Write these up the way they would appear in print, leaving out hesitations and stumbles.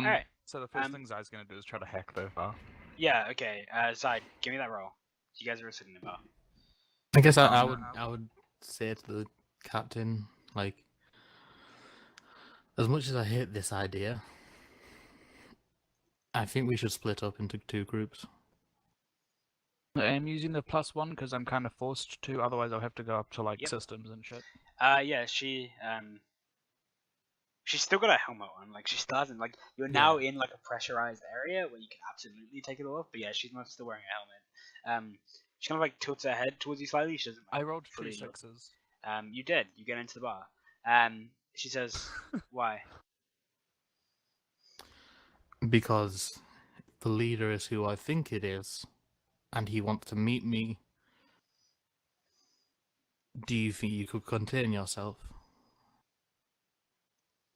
Alright. So the first thing Zai's gonna do is try to hack the bar. Yeah, okay. Zai, give me that roll. You guys are sitting in the bar. I guess I would say to the captain, like, as much as I hate this idea, I think we should split up into 2 groups. I'm using the +1 because I'm kind of forced to, otherwise I'll have to go up to like Yep. systems and shit. Yeah, she's still got a helmet on. Like, she doesn't, like, you're now in like a pressurized area where you can absolutely take it off, but yeah, she's not still wearing a helmet. She kind of like tilts her head towards you slightly. She doesn't. Like, I rolled 2 fully 6s. You did. You get into the bar. She says, "Why?" Because the leader is who I think it is, and he wants to meet me. Do you think you could contain yourself?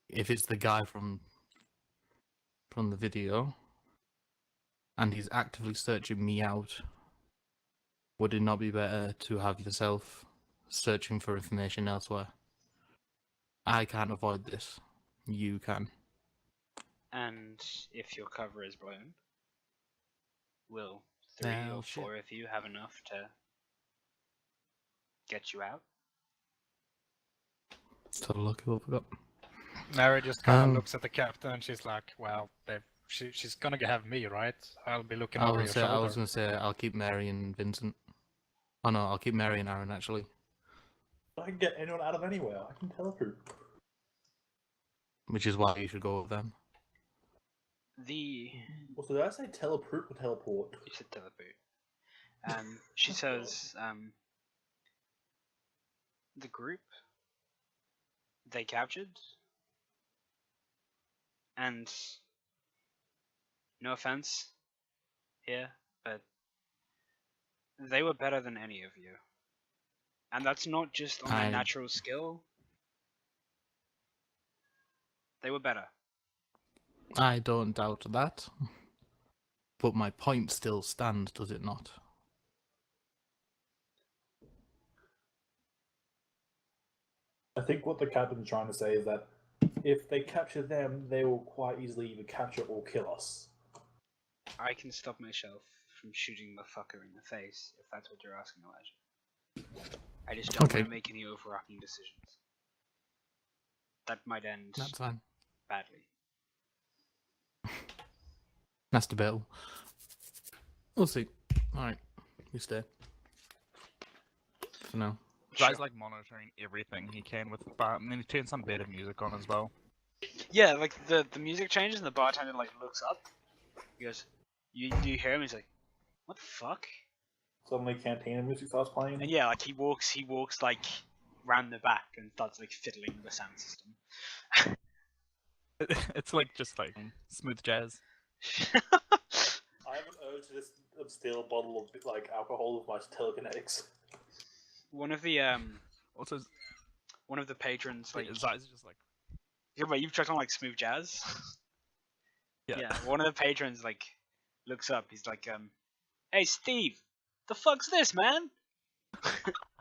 If it's the guy from the video, and he's actively searching me out, would it not be better to have yourself searching for information elsewhere? I can't avoid this. You can. And if your cover is blown, will 3 or 4 of you have enough to get you out? Let's have a look at what we got. Mary just kind of looks at the captain and she's like, well, she's gonna have me, right? I'll be looking over your shoulder. I was going to say, I'll keep Mary and Vincent. Oh no, I'll keep Mary and Aaron, actually. I can get anyone out of anywhere. I can teleport. Which is why you should go with them. Also, did I say teleport or teleport? You said teleport. She says, the group they captured, and no offense here, but they were better than any of you. And that's not just on their natural skill. They were better. I don't doubt that. But my point still stands, does it not? I think what the captain's trying to say is that if they capture them, they will quite easily either capture or kill us. I can stop myself from shooting the fucker in the face, if that's what you're asking, Elijah. I just don't want to make any overarching decisions. That might end That's fine. badly. That's debatable. We'll see. Alright, you stay. For now. Zai's like monitoring everything he can with the bar, and then he turns some better music on as well. Yeah, like the music changes and the bartender like looks up. He goes, you hear him? He's like, what the fuck? Suddenly Cantina music starts playing. And yeah, like he walks like round the back and starts like fiddling with the sound system. It's like just like smooth jazz. I have an urge to just steal a bottle of like alcohol with my telekinetics. One of the Also, one of the patrons like Zai's just like, yeah, but you've checked on like smooth jazz. yeah. One of the patrons like looks up. He's like, hey Steve, the fuck's this, man?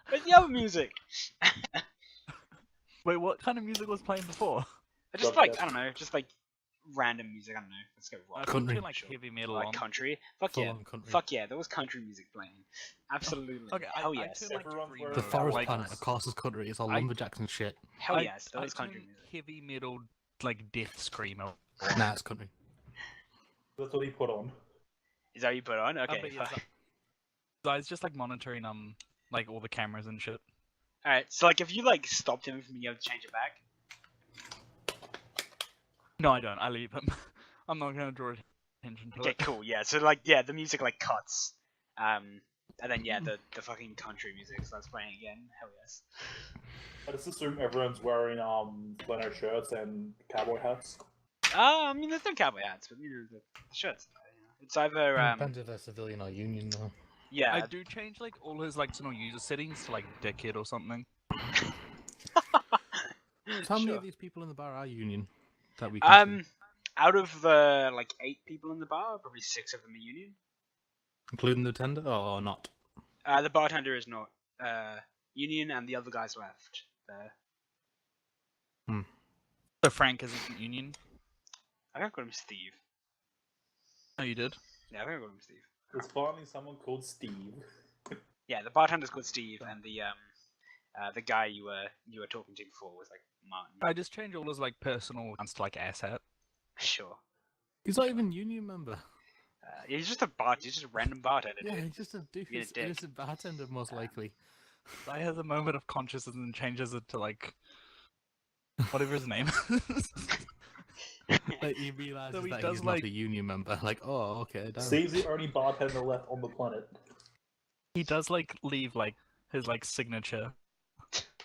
Where's the other music? Wait, what kind of music was playing before? Just like I don't know, just like random music. I don't know. Let's go rock. Country. Like heavy metal, like country. Fuck Full yeah, on country. fuck yeah. There was country music playing. Absolutely. Okay, Hell I yes. turn, like, Everyone's three wearing The Like, Forest like, Planet, of course, is country. It's all lumberjacks and shit. Hell yes. There I was country turn music. heavy metal, like death screamer. Nah, it's country. That's what he put on. Is that what you put on? Okay. But yeah, Zai's just like monitoring like all the cameras and shit. All right. So like, if you like stopped him from being able to change it back. No, I don't. I leave him. I'm not gonna draw attention to Okay. it. Cool. Yeah. So like, yeah, the music like cuts. And then yeah, the fucking country music starts playing again. Hell yes. I just assume everyone's wearing flannel shirts and cowboy hats. I mean, there's no cowboy hats, but you know, the shirts. You know. It's either Depends if they're civilian or union, though. yeah. I do change like all his like user settings to like dickhead or something. How many Sure. of these people in the bar are union? That we can see? Out of the like 8 people in the bar, probably 6 of them are union. Including the tender, or not? The bartender is not union, and the other guys left there. So Frank isn't union. I think I called him Steve. Oh, you did? Yeah, I think I called him Steve. There's finally someone called Steve. Yeah, the bartender's called Steve, and the guy you were talking to before was like Martin. I just changed all his like personal accounts to like asshat. Sure. He's not even union member. He's just he's just a random bartender. Yeah, Dude. he's just a Being a doofus dick. innocent bartender, most likely. I has a moment of consciousness and changes it to like whatever his name. Like, he realizes So he that does, he's like- not a union member. Like, oh, okay, damn. Steve's the only bartender left on the planet. He does like leave like his like signature.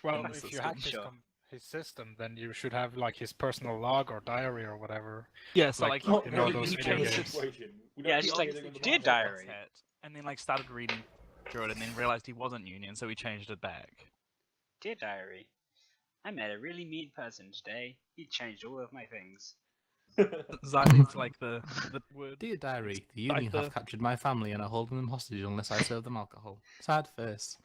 Well, in the if you system. hack Sure. his system, then you should have like his personal log or diary or whatever. Yeah, so Like, like, Not in all he those really video in the games. situation. We Yeah, don't it's know just like, anything on the Dear bartender. Diary. and then like started reading through it, and then realized he wasn't union, so he changed it back. Dear diary, I met a really mean person today. He changed all of my things. Xylit's like the word. Dear diary, the Like union the- have captured my family and are holding them hostage unless I serve them alcohol. Sad face.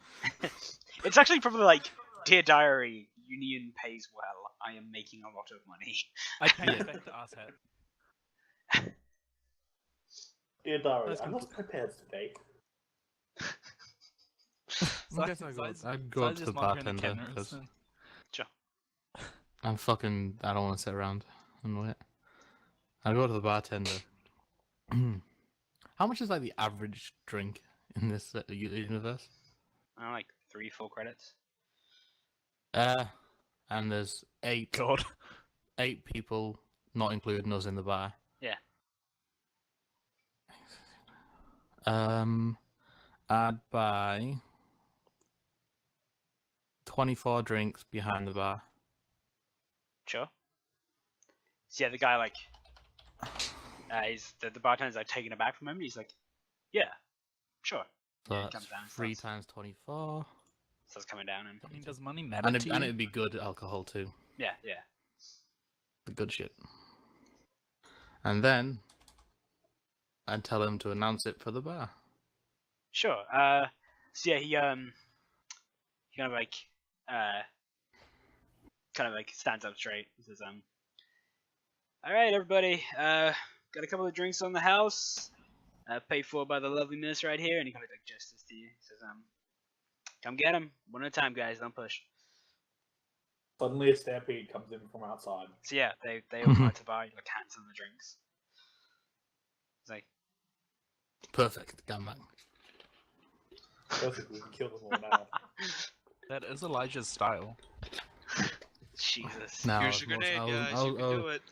It's actually probably like, Dear diary, union pays well. I am making a lot of money. I changed it back to asshat. Dear Diary, That's I lost my pants today. I guess I'd go up to the bartender because Sure. I don't want to sit around and wait. I'd go to the bartender. How much is like the average drink in this universe? Like 3-4 credits. And there's eight God. people, not including us, in the bar. Yeah. I'd buy 24 drinks behind the bar. Sure. So yeah, the guy like, he's the bartender's like taking it back from him. And he's like, yeah, sure. So Yeah, it that's comes down, 3 starts- times 24. Starts coming down and I mean, does money matter And, to you? it'd be good alcohol too. yeah. The good shit. And then I'd tell him to announce it for the bar. Sure. So yeah, he kind of like stands up straight. He says, all right, everybody, got a couple of drinks on the house, paid for by the lovely miss right here, and he kind of like gestures to you. He says, come get him, one at a time, guys, don't push. Suddenly a stampede comes in from outside. So yeah, they all come out to the bar, like hands on the drinks. It's like, Perfect. Damn man. Perfect, we can kill them all now. That is Elijah's style. Jesus. Now, Here's your grenade, guys. You can do it.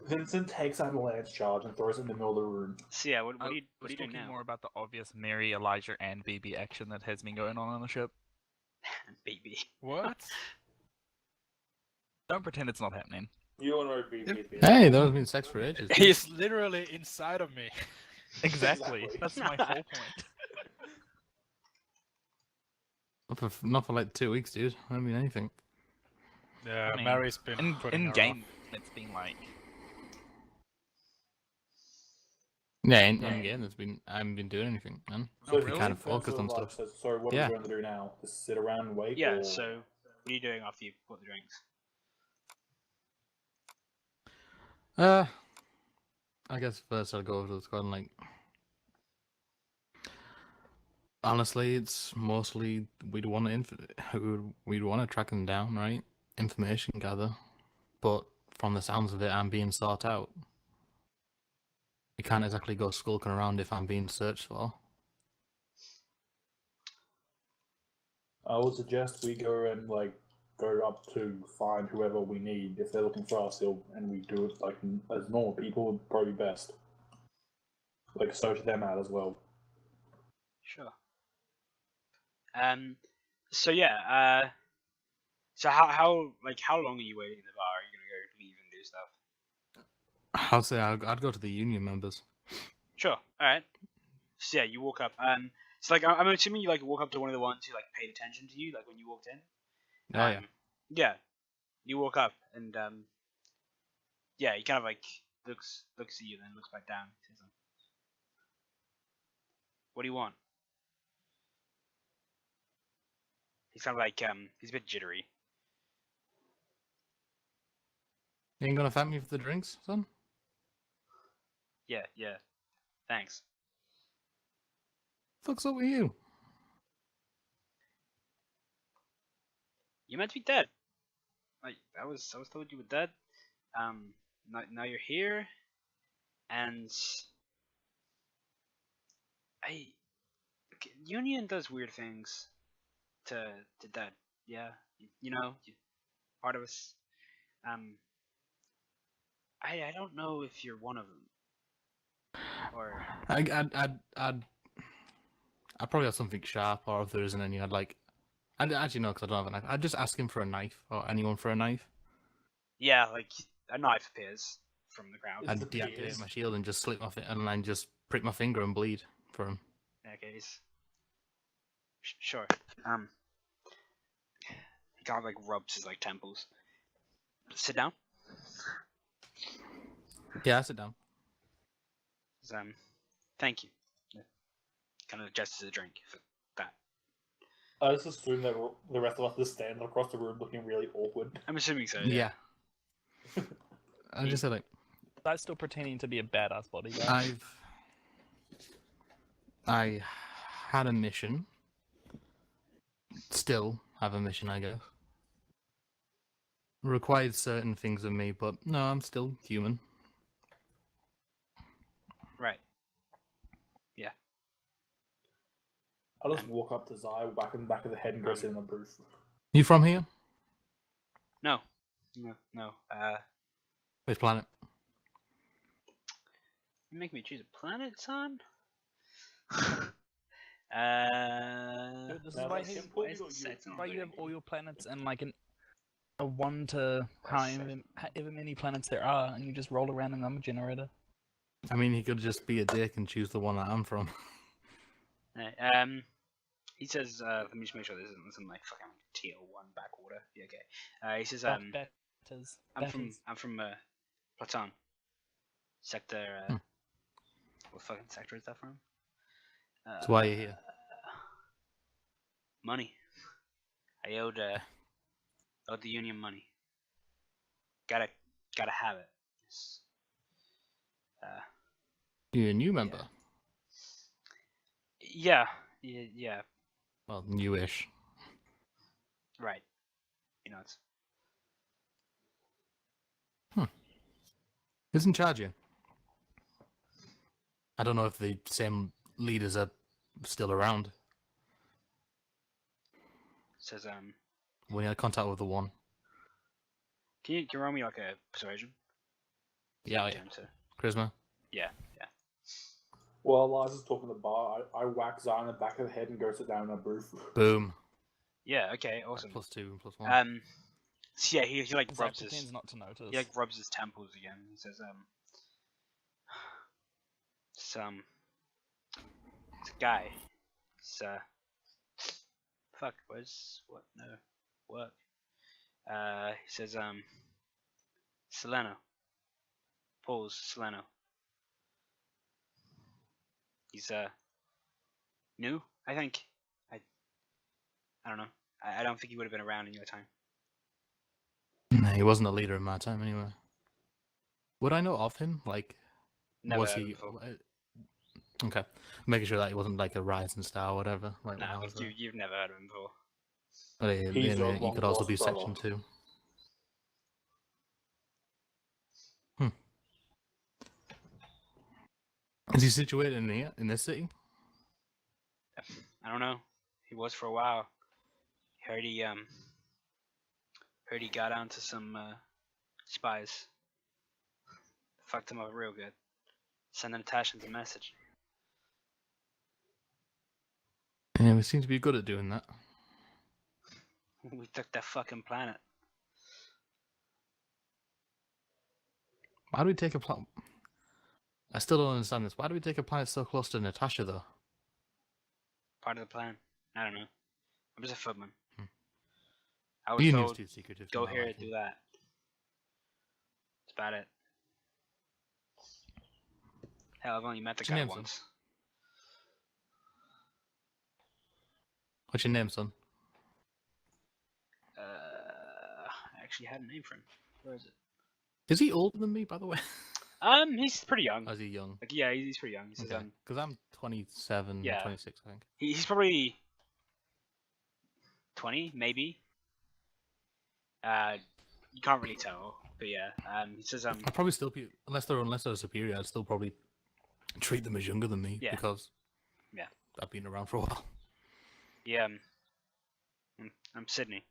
Vincent takes out a lance charge and throws it in the middle of the room. So yeah, what I do you was doing talking now? more about the obvious Mary, Elijah, and BB action that has been going on the ship. Baby. What? Don't pretend it's not happening. You all know BB's been. Hey, that has been sex for ages. He's literally inside of me. Exactly. Exactly. That's my whole point. Not for like 2 weeks, dude. I don't mean anything. Yeah, I mean, Mary's been In putting her game, it's been like Yeah, in game, I haven't been doing anything, man. So really? if Kind of Vincent focused on sort of stuff. says, so what Yeah. are we going to do now? Just sit around and wait? Yeah, or... so what are you doing after you bought the drinks? I guess first I'll go over to the squad and like. Honestly, it's mostly we'd want to track them down, right? Information gather, but from the sounds of it, I'm being sought out. You can't exactly go skulking around if I'm being searched for. I would suggest we go and go up to find whoever we need. If they're looking for us, and we do it like as normal people, would probably be best. Like search them out as well. Sure. So yeah, so how long are you waiting in the bar? Are you gonna go leave and do stuff? I'll say I'd go to the union members. Sure. All right. So yeah, you walk up. So like I'm assuming you like walk up to one of the ones who like paid attention to you, like when you walked in. Oh yeah. Yeah. You walk up and yeah, he kind of like looks at you, then looks back down. Says, what do you want? He's kind of like he's a bit jittery. You ain't gonna thank me for the drinks, son? Yeah. Thanks. Fuck's up with you? You meant to be dead. Like I was told you were dead. Now you're here, and Union does weird things to dead. Yeah, part of us. I don't know if you're one of them, or I'd probably have something sharp, or if there isn't any, I'd actually no, because I don't have a knife. I'd just ask him for a knife, or anyone for a knife. yeah, like a knife appears from the ground. I'd deactivate my shield and just slip my and then just prick my finger and bleed for him. Okay, sure. He kind of like rubs his like temples. Sit down. Yeah, sit down. Thank you. Kind of gestures a drink for that. I just assume that the rest of us just stand across the room looking really awkward. I'm assuming so. Yeah. I just said like, I'm still pretending to be a badass bodyguard. I had a mission. Still have a mission, I guess. Required certain things of me, but no, I'm still human. Right. Yeah. I'll just walk up to Zai, whack him in the back of the head, and go sit in the booth. You from here? No. Which planet? You make me choose a planet, son? This is Now why that's you, simple, is you it got set on why you have doing? all your planets and like a 1 to however many planets there are, and you just roll around a number generator. I mean, he could just be a dick and choose the one that I'm from. He says, let me just make sure this isn't some like fucking TL1 backwater. Yeah, okay. He says, Batters. I'm from Platon. Sector, what fucking sector is that from? That's why you're here. Money. I owed the union money. Gotta have it. You're a new member. Yeah. Well, newish. Right. It's Who's in charge here? I don't know if the same leaders are still around. says We had contact with the one. Can you roll me like a persuasion? Yeah, Turn to- Charisma. Yeah. While Lars is talking to the bar, I whack Zai in the back of the head and go sit down in a booth. Boom. Yeah. Okay. Awesome. +2 and +1. So yeah, he like rubs his. Pretends not to notice. He like rubs his temples again. He says it's a guy. It's fuck. What? No. Work. He says Soleno. Paul's Soleno. He's new, I think. I don't know. I don't think he would have been around in your time. Nah, he wasn't a leader in my time anyway. Would I know of him? Like, Never was heard he? him before. Okay, making sure that he wasn't like a rising star or whatever. Like, Nah, when I was there. you've never heard of him before. But He's your he could also long be lost Section brother. 2. Is he situated in this city? I don't know. He was for a while. Heard he got onto some spies. Fucked him up real good. Sending Natasha's a message. Yeah, we seem to be good at doing that. We took that fucking planet. Why do we take a planet? I still don't understand this. Why do we take a planet so close to Natasha, though? Part of the plan. I don't know. I'm just a footman. I The was Union's told, too secretive. go for my here, liking. do that. That's about it. Hell, I've only met the What's your guy name, son? once. What's your name, son? I actually had a name for him. Where is it? Is he older than me, by the way? He's pretty young. Or is he young? Like, yeah, he's pretty young. He says, Okay. Because I'm 27, yeah. 26, I think. He's probably 20, maybe. You can't really tell, but yeah. He says, I'd probably still be, unless they're superior, I'd still probably treat them as younger than me, Yeah. because Yeah. I've been around for a while. yeah, I'm Sydney.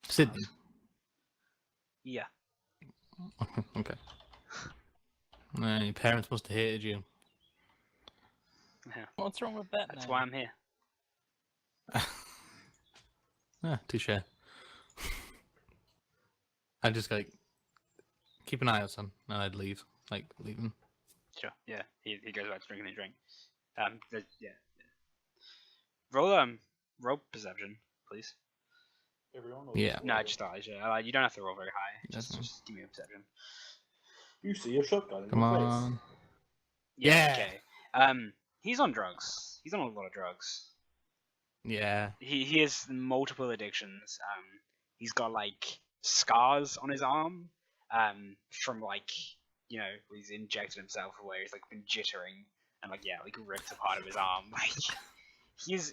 Sydney. Yeah. Okay. Your parents must have hated you. Yeah. What's wrong with that? That's name? why I'm here. Touche. I'd just like keep an eye out, son, and I'd leave. Like leave him. Sure. Yeah. He goes back to drinking a drink. Yeah. Roll perception, please. Everyone? Yeah. No, just eyes. Yeah. You don't have to roll very high. That's fine. Just give me a perception. You see a shotgun in Come your on. face. Yeah. Okay. He's on drugs. He's on a lot of drugs. Yeah. He has multiple addictions. He's got like scars on his arm. From like he's injected himself where he's like been jittering and like ripped a part of his arm. Like he's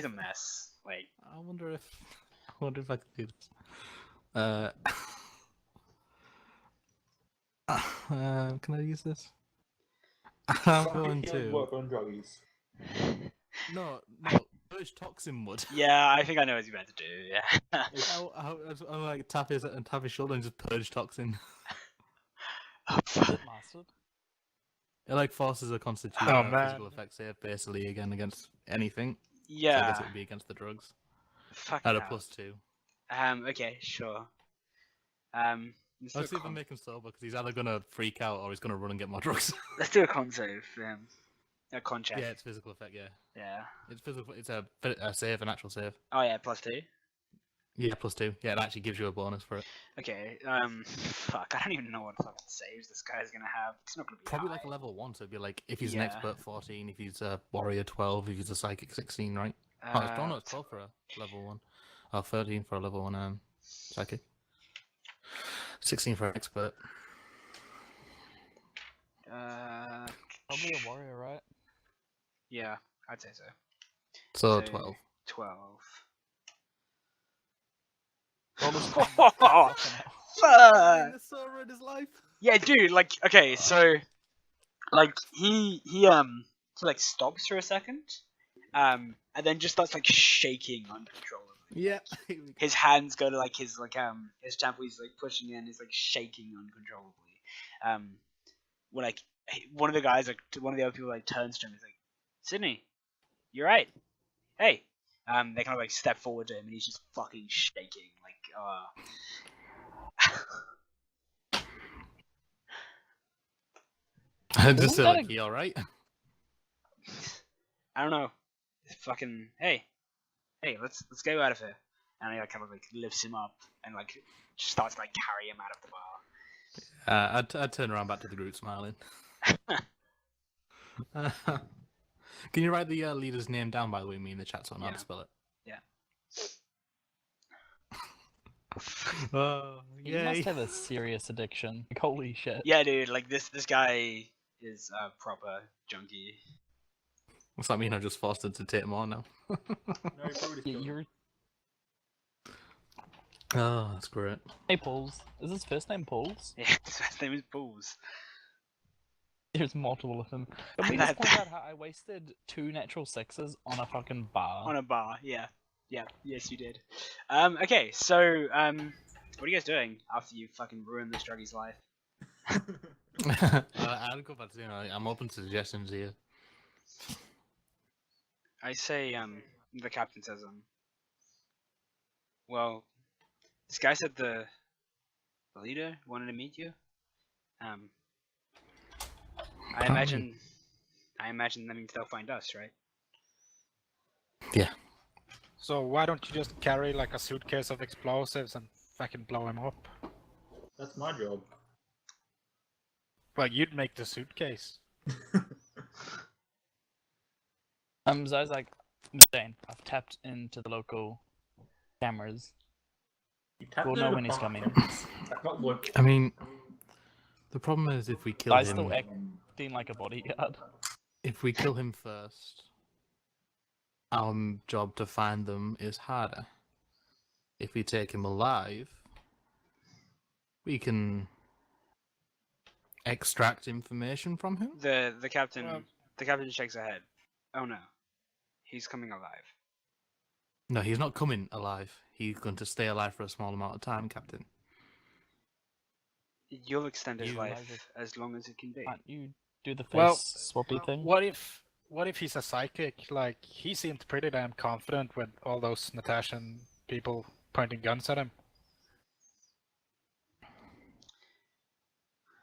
a mess. Like I wonder if I could do this. Can I use this? I'm going to. Work on druggies. No. Purge toxin would. yeah, I think I know what he's about to do. Yeah. I'll like tap his shoulder and just purge toxin. Good bastard. It like forces a constitution physical effect save basically again against anything. So I guess it would be against the drugs. Fuck At a hell. +2. Okay, sure. Let's see if I make him sober because he's either gonna freak out or he's gonna run and get more drugs. Let's do a con save. A con check. Yeah, it's physical effect. Yeah, Yeah. it's physical. It's a save, an actual save. Oh yeah, +2. Yeah, +2. Yeah, it actually gives you a bonus for it. Okay. Fuck. I don't even know what fucking saves this guy's gonna have. It's not gonna be Probably high. like a level 1, so it'd be like if he's an Yeah. expert 14, if he's a warrior 12, if he's a psychic 16, right? No, it's 12 for a level 1. 13 for a level 1 psychic. 16 for an expert. Probably a warrior, right? Yeah, I'd say so. So 12. 12. Fuck! The sober in his life. Yeah, dude. Like, okay, so, like, he like stops for a second, and then just starts like shaking uncontrollably. Yeah. His hands go to like his temple. He's like pushing in. He's like shaking uncontrollably. When like one of the guys, like one of the other people, like turns to him. He's like, "Sydney, you're right. Hey." They kind of like step forward to him, and he's just fucking shaking. I just like, you alright? I don't know. Fucking hey, let's go out of here. And he like kind of like lifts him up and like just starts to like carry him out of the bar. I'd turn around back to the group smiling. Can you write the leader's name down, by the way, me in the chat so I know how to spell it? Yeah. Oh, He yay. must have a serious addiction. Like, holy shit. Yeah, dude. Like this guy is a proper junkie. What's that mean? I just forced her to take him on now. No, he probably Yeah, killed him. you're... Oh, that's great. Hey, Pauls. Is his first name Pauls? Yeah, his name is Bulls. There's multiple of them. Can we just point out how I wasted 2 natural 6s on a fucking bar? On a bar, yeah. Yeah, yes you did. Okay, so, what are you guys doing after you fucking ruined this druggie's life? I'd go back to I'm open to suggestions here. I say, the captain says, well, this guy said the leader wanted to meet you. I imagine that means they'll find us, right? Yeah. So why don't you just carry like a suitcase of explosives and fucking blow him up? That's my job. Well, you'd make the suitcase. Zoe's like, I'm saying, I've tapped into the local cameras. We'll know when he's coming. That's not what. I mean, the problem is if we kill I him, still acting like a bodyguard. if we kill him first, our job to find them is harder. If we take him alive, we can extract information from him. The captain shakes her head. Oh no, he's coming alive. No, he's not coming alive. He's going to stay alive for a small amount of time, Captain. You'll extend his You- life as long as it can be. Can't you do the face Well, swappy thing? What if he's a psychic? Like, he seemed pretty damn confident with all those Natashan people pointing guns at him.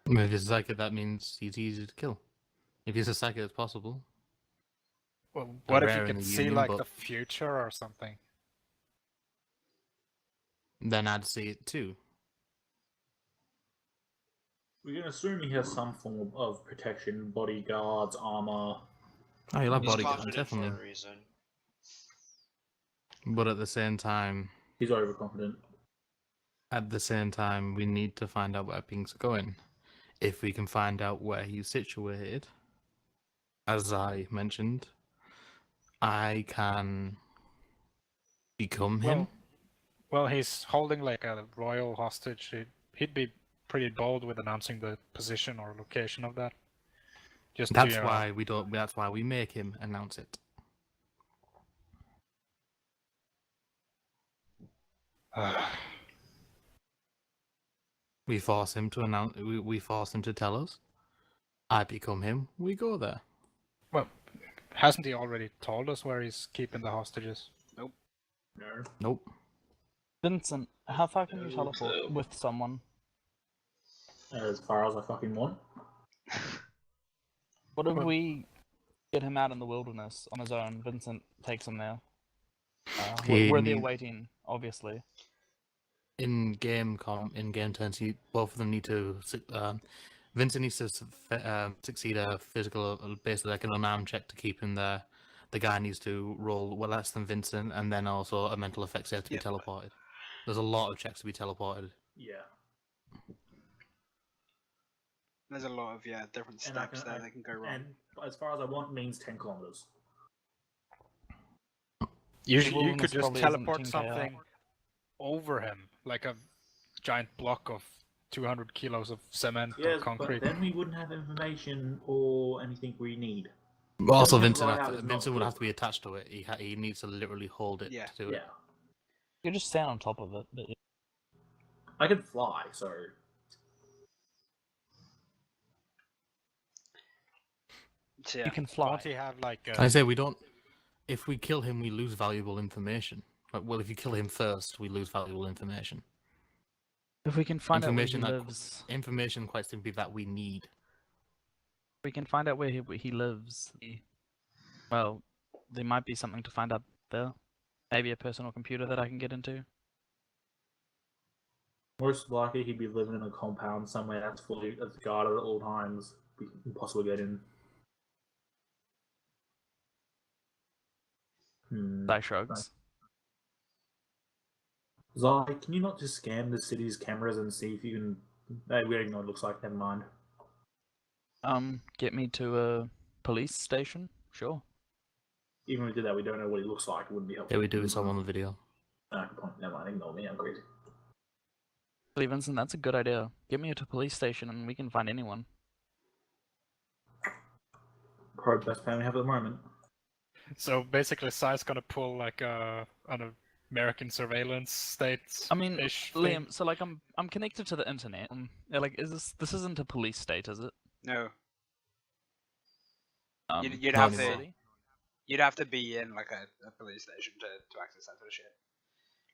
If he's a psychic, that means he's easy to kill. If he's a psychic, it's possible. Well, what if rare you in could the see, Union, like, but- the future or something? Then I'd see it too. We can assume he has some form of protection, bodyguards, armor. Oh, you'll have He's bodyguards, confident for a definitely. reason. But at the same time, He's overconfident. we need to find out where things are going. If we can find out where he's situated, as I mentioned, I can become him. Well, he's holding like a royal hostage. He'd be pretty bold with announcing the position or location of that. Just That's to, why we don't. That's why we make him announce it. We force him to announce. We force him to tell us. I become him. We go there. Well, hasn't he already told us where he's keeping the hostages? No. Nope. Vincent, how far can you teleport with someone? As far as I fucking want. What if we get him out in the wilderness on his own? Vincent takes him there. We're there waiting, obviously. In game terms, both of them need to. Vincent needs to succeed a physical, basically like an unarmed check to keep him there. The guy needs to roll well less than Vincent, and then also a mental effect save to be teleported. There's a lot of checks to be teleported. Yeah. There's a lot of different steps that can go wrong. And as far as I want means 10 kilometers. You wilderness could just probably isn't teleport 10K something over him, like a giant block of 200 kilos of cement or Yes, concrete. but then we wouldn't have information or anything we need. Also, Vincent Vincent would have to be attached to it. He needs to literally hold it to do it. Yeah. You just stand on top of it. But I can fly, so... So, you can fly. Don't he have like I say we don't. If we kill him, we lose valuable information. Well, if you kill him first, we lose valuable information. If we can find out where he Information lives, Information, quite simply, that we need. we can find out where he lives. Well, there might be something to find out there. Maybe a personal computer that I can get into. Most likely he'd be living in a compound somewhere that's guarded at all times. We can possibly get in. I shrugs. Zai, can you not just scan the city's cameras and see if you can... Hey, we don't even know what it looks like, never mind. Get me to a police station? Sure. Even if we did that, we don't know what he looks like, it wouldn't be helpful. Yeah, we do. It's all on the video. Good point. Never mind, ignore me, I'm crazy. Hey, Vincent, that's a good idea. Get me to a police station and we can find anyone. Probably the best plan we have at the moment. So basically, Sai's gonna pull like an American surveillance state. I mean, ish Liam, so like I'm connected to the internet. Like, this isn't a police state, is it? no, you'd not have to anymore. you'd have to be in like a police station to access that sort of shit.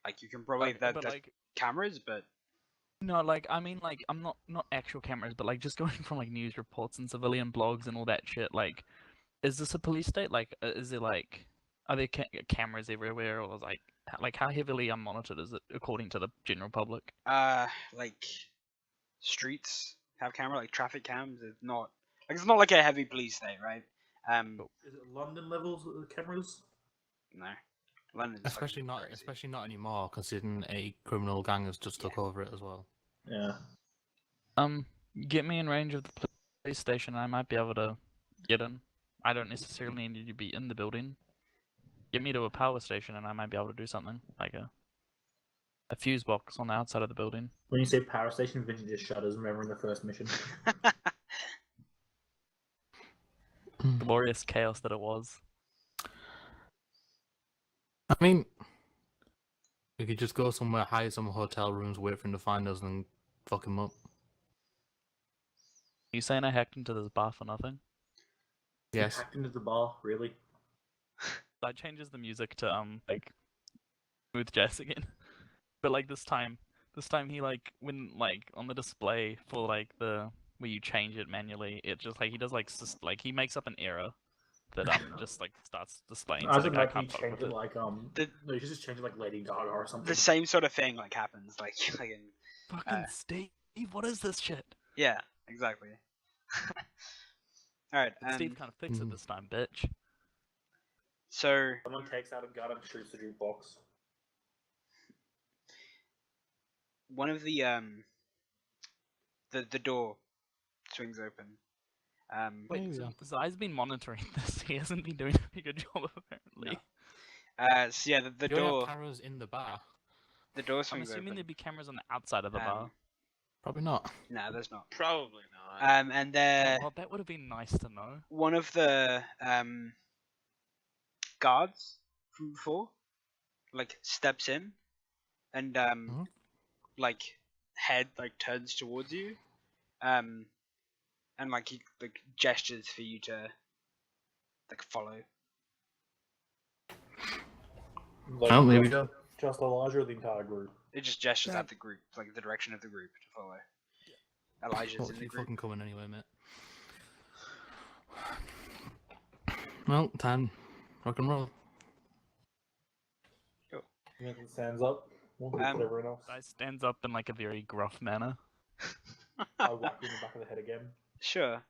Like you can probably But that's like, cameras, but no, like I mean, like I'm not actual cameras, but like just going from like news reports and civilian blogs and all that shit. Like, is this a police state? Like, is there like, are there cameras everywhere, or like how heavily monitored is it according to the general public? like streets have camera, like traffic cams. It's not like a heavy police state, right? Is it London levels of the cameras? No. London's Especially fucking not, crazy. especially not anymore, considering a criminal gang has just took over it as well. Yeah. Get me in range of the police station, and I might be able to get in. I don't necessarily need you to be in the building. Get me to a power station, and I might be able to do something like a fuse box on the outside of the building. When you say power station, Vinci just shudders, remembering the first mission. Glorious chaos that it was. I mean, we could just go somewhere, hire some hotel rooms, wait for him to find us, and fuck him up. You saying I hacked into this bar for nothing? Yes. Hacked into the bar, really? That changes the music to like smooth jazz again. But like this time he like when like on the display for like the where you change it manually, it just like he does like he makes up an error that just like starts displaying. I was So the guy imagining can't you fuck change with it it. like no, you just change it like Lady Gaga or something. The same sort of thing like happens like in Fucking Steve, what is this shit? yeah, exactly. All right, Steve kind of fixed it this time, bitch. so Someone takes out a gun and shoots the jukebox. one of the door swings open. Wait, yeah. Zai's been monitoring this. He hasn't been doing a very good job apparently. So yeah, the You only door. have cameras in the bar. The door I'm swings assuming open. there'd be cameras on the outside of the bar. Probably not. No, there's not. Probably not. And Well, that would have been nice to know. one of the guards from before, like steps in, and like head like turns towards you, and like he like gestures for you to like follow. Like, Oh, there we go. Just Elijah or the entire group? It just gestures Yeah. at the group, like the direction of the group to follow. Elijah's Well, in the keep group. fucking coming anyway, mate. Well, time. Rock and roll. Nathan stands up. Won't put everyone else. Zai stands up in like a very gruff manner. I whack him in the back of the head again. Sure.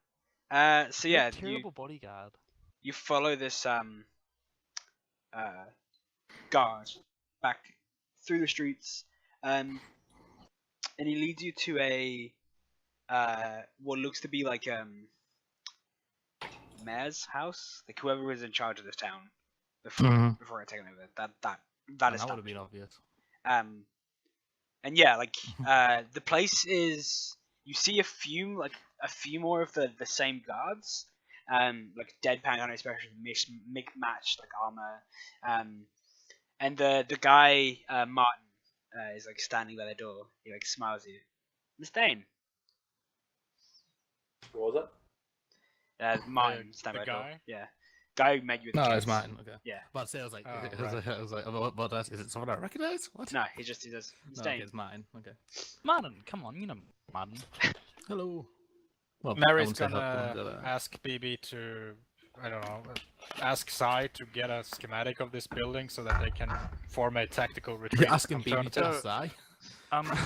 So You're yeah, a terrible bodyguard. you follow this guard back through the streets, and he leads you to a what looks to be like mayor's house, like whoever was in charge of this town before I taken over. That is would have been obvious. and yeah, like the place is. You see a few more of the same guards, like deadpan kind of expression, matched like armor, and the guy Martin is like standing by the door. He like smiles at you, Miss Dane. What was it? Martin standing by the door. guy? Yeah, guy who met you. No, it's Martin. Okay. Yeah. But I say, I was like, Oh, I was like, what is it? Someone I recognize? What? No, he does. Miss No, Dane. okay, it's Martin. Okay. Martin, come on, you know Martin. Hello. Well, I Mary's wouldn't say hello, gonna ask BB to, I don't know, ask Sai to get a schematic of this building so that they can form a tactical retreat. You're asking BB to alternative.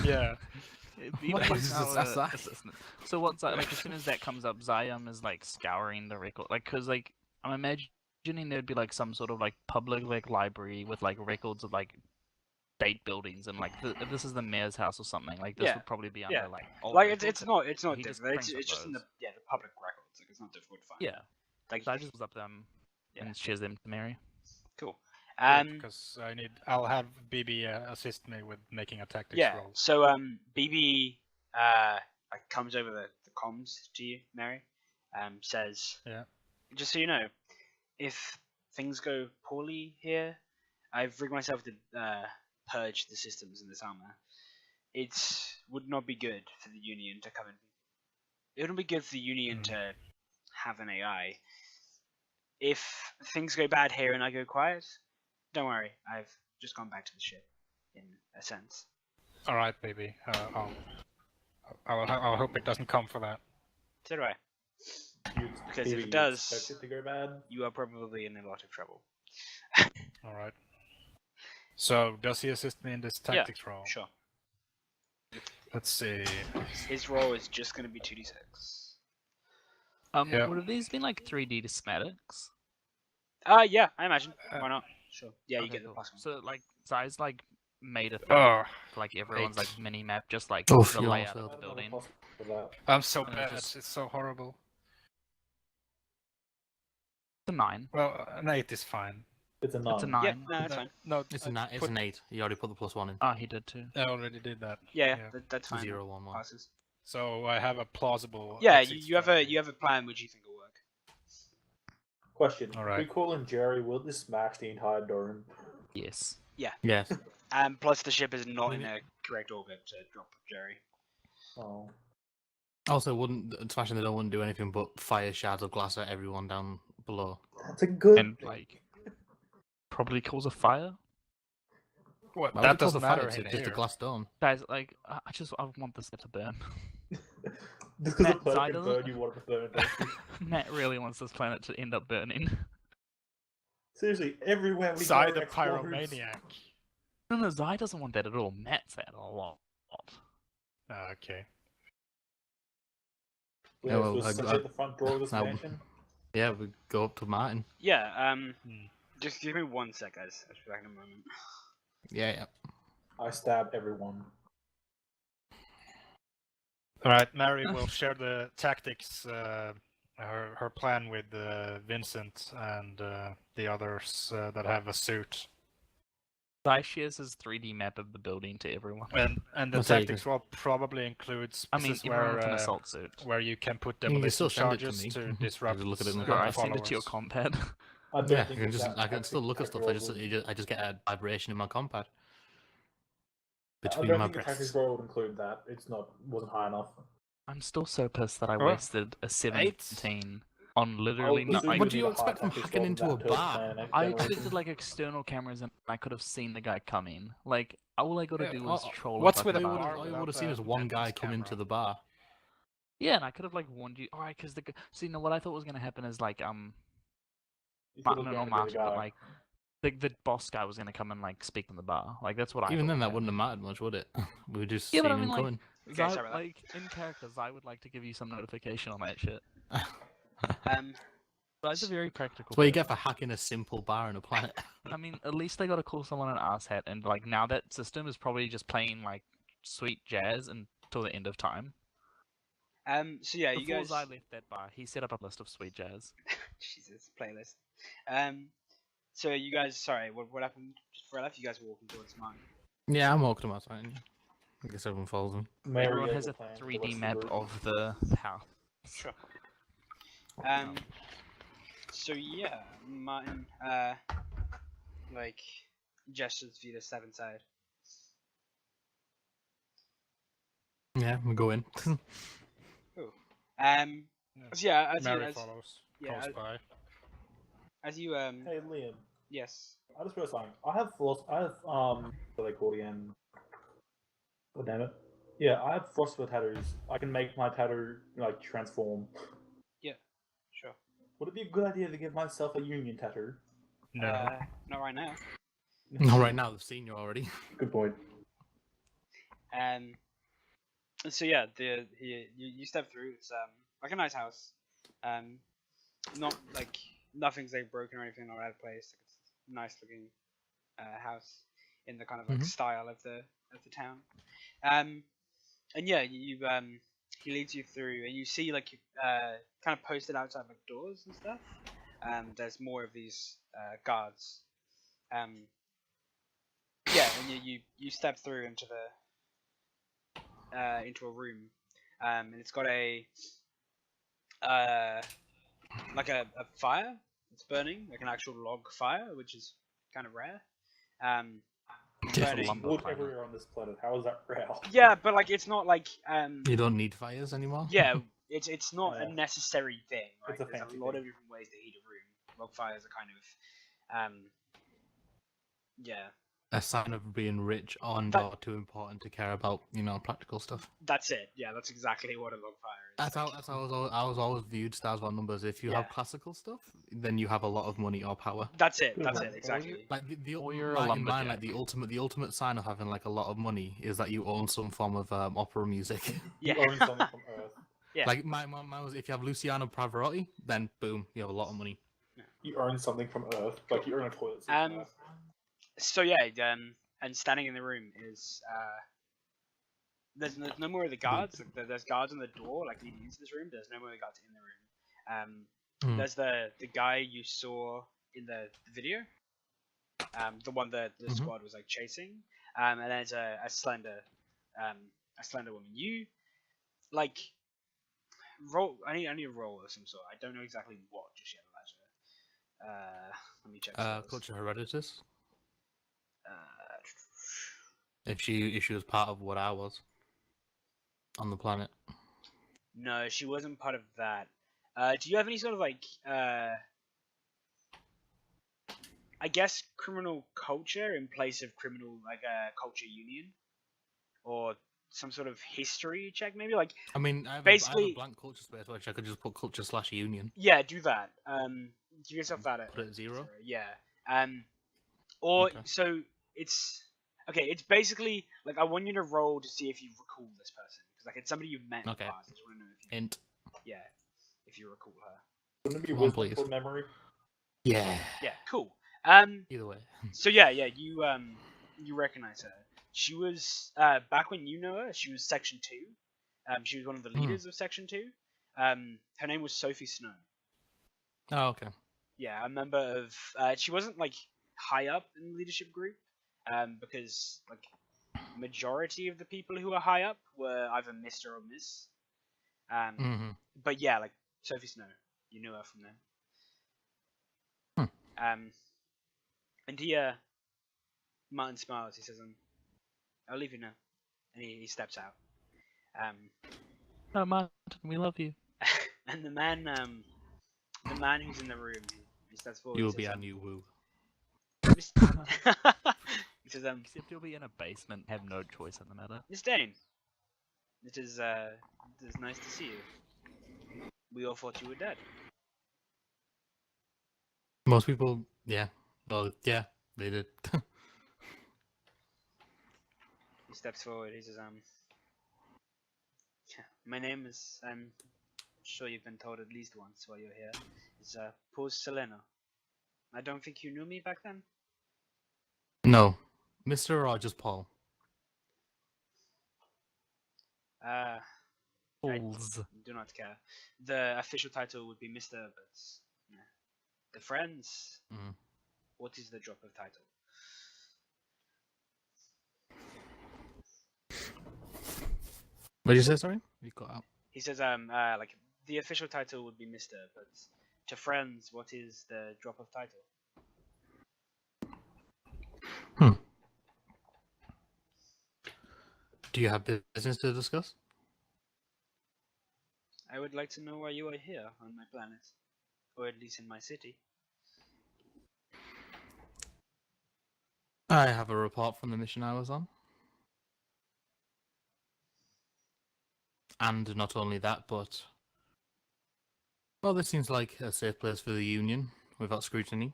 SI? Yeah. What Like, is our, this, SI? assistant. So what's that? Like as soon as that comes up, Zion is like scouring the record, like because like I'm imagining there'd be like some sort of like public like library with like records of like state buildings and like if this is the mayor's house or something, like this Yeah. would probably be under Yeah. like old Like records. it's not He just difficult. It's prints up just in the those. the public records. Like it's not difficult to find. Yeah, Like so I just was up them Yeah. and shares them to Mary. cool. Because I'll have BB assist me with making a tactics Yeah. roll. So BB like comes over the comms to you, Mary. Says, Yeah. just so you know, if things go poorly here, I've rigged myself to purge the systems in this armor. It would not be good for the Union to come in. It wouldn't be good for the Union to have an AI. If things go bad here and I go quiet, don't worry. I've just gone back to the ship, in a sense. All right, baby. I'll hope it doesn't come for that. So do I. Because if Maybe it does, expect it to go bad. you are probably in a lot of trouble. All right. So does he assist me in this tactics roll? Sure. Let's see. His roll is just going to be 2d6. Yeah. Would have these been like 3D schematics? Yeah, I imagine. Why not? Sure. Yeah, you Okay, get the cool. +1. So like Zai's like made a thing Oh, for like everyone's like 8. mini map, just like Oh, the you layout almost of the I don't have a building. plus for that. I'm so And it's bad. just- It's so horrible. It's a 9. Well, an 8 is fine. It's a 9. It's a 9. Yeah, no, that's fine. No, It's I it's an 8. You already put the +1 in. Oh, he did too. I already did that. Yeah, that's fine. 0, 1, 1. Passes. So I have a plausible. Yeah, exit you have strategy. a plan which you think will work. Question. All If right. we call in Jerry, will this smash the entire dome? Yes. Yes. Plus the ship is not I in mean- a correct orbit to drop Jerry. Oh. Also, smashing the dome wouldn't do anything but fire shards of glass at everyone down below. That's a good And thing. like probably cause a fire. What? Why would That it cause doesn't a fire? matter It's in just a here. glass dome. Guys, like I want this to burn. Just because the Matt, planet Zai can doesn't- burn, you want it to burn, don't you? Matt really wants this planet to end up burning. Seriously, everywhere we Zai go, the explodes. pyromaniac. No, Zai doesn't want that at all. Matt's that a lot. Okay. Yeah, Yeah, well, so essentially at the front door of this I- mansion. Yeah, we go up to Martin. Yeah, Hmm. just give me 1 sec, guys. I'll be back in a moment. Yeah. I stab everyone. All right, Mary will share the tactics, her plan with Vincent and the others that have a suit, Zai shares his 3D map of the building to everyone. and the I'll say you tactics can- will probably include I mean, spaces everyone where with an assault suit. where you can put You can demolition still send it to charges me. to You disrupt can look at it in the Sure, I followers. send it to your compad. I don't Yeah, think I can just that I can still look at tactic stuff. roll I just get a vibration in my compad. I Between don't my think the tactics breasts. roll would include that. It's wasn't high enough. I'm still so pissed that I Oh, wasted a 17 on literally I'll not. assume What you do need you a high expect from tactics hacking roll into than a that to bar? plan an I demolition. expected like external cameras and I could have seen the guy coming. Like all I gotta Yeah, do was troll. what's a with fucking a bar. bar All you without would have seen the is one guy entrance come into camera? the bar. Yeah, and I could have like warned you. Alright, because see, no, what I thought was gonna happen is like You thought it was Martin, going not to be the Martin, but guy. like the boss guy was gonna come and like speak in the bar. Like that's what I. Even thought then, was that wouldn't have happening. mattered much, would it? We would just Yeah, but seen I mean, him like, coming. Okay, Zai, sorry about that. like in character, I would like to give you some notification on that shit. Zai's a very practical. That's what you person. get for hacking a simple bar on a planet. I mean, at least they got to call someone an asshat, and like now that system is probably just playing like sweet jazz until the end of time. So yeah, you Before guys. Zai left that bar, he set up a list of sweet jazz. Jesus, playlist. So you guys, sorry, what happened just before I left? You guys were walking towards mine. Yeah, I'm walking to my side. I guess everyone follows me. Mary Everyone has has a plan for the 3D rest map group. of the house. Sure. So yeah, Martin, like, gestures for you to step inside. Yeah, we go in. So yeah, Mary follows yeah, close by. as you Hey Liam, yes. I just realized something. I have what are they called again? Oh damn it. Yeah, I have frostbite tattoos. I can make my tattoo like transform. Sure. Would it be a good idea to give myself a union tattoo? No. Not right now. Not right now, they've seen you already. Good point. So yeah, you step through. It's like a nice house. Not like nothing's like broken or anything or out of place. Like, it's a nice looking house in the kind of like Mhm. style of the town. And yeah, he leads you through, and you see like kind of posted outside like doors and stuff. There's more of these guards. Yeah, and you step through into a room, and it's got a like a fire that's burning, like an actual log fire, which is kind of rare. Just a burning. lumber Wood planet. everywhere on this planet. How is that rare? Yeah, but like it's not like You don't need fires anymore? yeah, it's not Yeah. a necessary thing, right? It's a There's fancy a lot thing. of different ways to heat a room. Log fires are kind of yeah, A sign of being rich and That- or too important to care about, practical stuff. that's it. Yeah, that's exactly what a log fire is. That's how I was always viewed Stars Wars numbers. If you have Yeah. classical stuff, then you have a lot of money or power. That's it. Good That's one. it. Exactly. Like the Or you're a in mind, lumberjack. like the ultimate sign of having like a lot of money is that you own some form of opera music. Yeah. You own something from Earth. Yeah. Like mine was if you have Luciano Pavarotti, then boom, you have a lot of money. You earn something from Earth. Like you earn a toilet seat from Earth. So yeah, and standing in the room is there's no more of the guards. Like, there's guards on the door, like leading into this room. There's no more of the guards in the room. There's the guy you saw in the video, the one that the squad was like chasing, and then there's a slender woman. You like roll. I need a roll of some sort. I don't know exactly what just yet, Elijah. Let me check. Culture Hereditas. Uh, If she was part of what I was on the planet. No, she wasn't part of that. Do you have any sort of like, I guess, criminal culture in place of criminal, like a culture union, or some sort of history check, maybe? Like, I mean, I have basically, a blank culture space, which I could just put culture/union. yeah, do that. Give yourself that. Put it at 0. Yeah. Or Okay. so it's okay. It's basically like I want you to roll to see if you recall this person, because like it's somebody you've met in the past. I just want to know if you. Int. Yeah, if you recall her. Wouldn't it be One, wisdom please. for memory? Yeah. Yeah, cool. Either way. So yeah, you recognize her. She was back when you know her. She was Section 2. She was one of the leaders of Section 2. Her name was Sophie Snow. Oh, okay. Yeah, a member of. She wasn't like high up in the leadership group, because like majority of the people who are high up were either Mr. or Miss. But yeah, like Sophie Snow, you knew her from then. And he Martin smiles. He says, "I'll leave you now," and he steps out. Oh, Martin, we love you. And the man who's in the room, he steps forward. You will be our new woo. He says, Except you'll be in a basement, have no choice in the matter. Miss Dane, it is nice to see you. We all thought you were dead. Most people, yeah. Well, yeah, they did. He steps forward. He says, my name is, I'm sure you've been told at least once while you're here, is Paul Seleno. I don't think you knew me back then? No. Mr. or just Paul? Balls. I do not care. The official title would be Mr. But yeah. The friends. What is the drop of title? What did you say? Sorry, you cut out. He says, like the official title would be Mr. But to friends, what is the drop of title? Do you have business to discuss? I would like to know why you are here on my planet, or at least in my city. I have a report from the mission I was on. And not only that, but... well, this seems like a safe place for the Union, without scrutiny.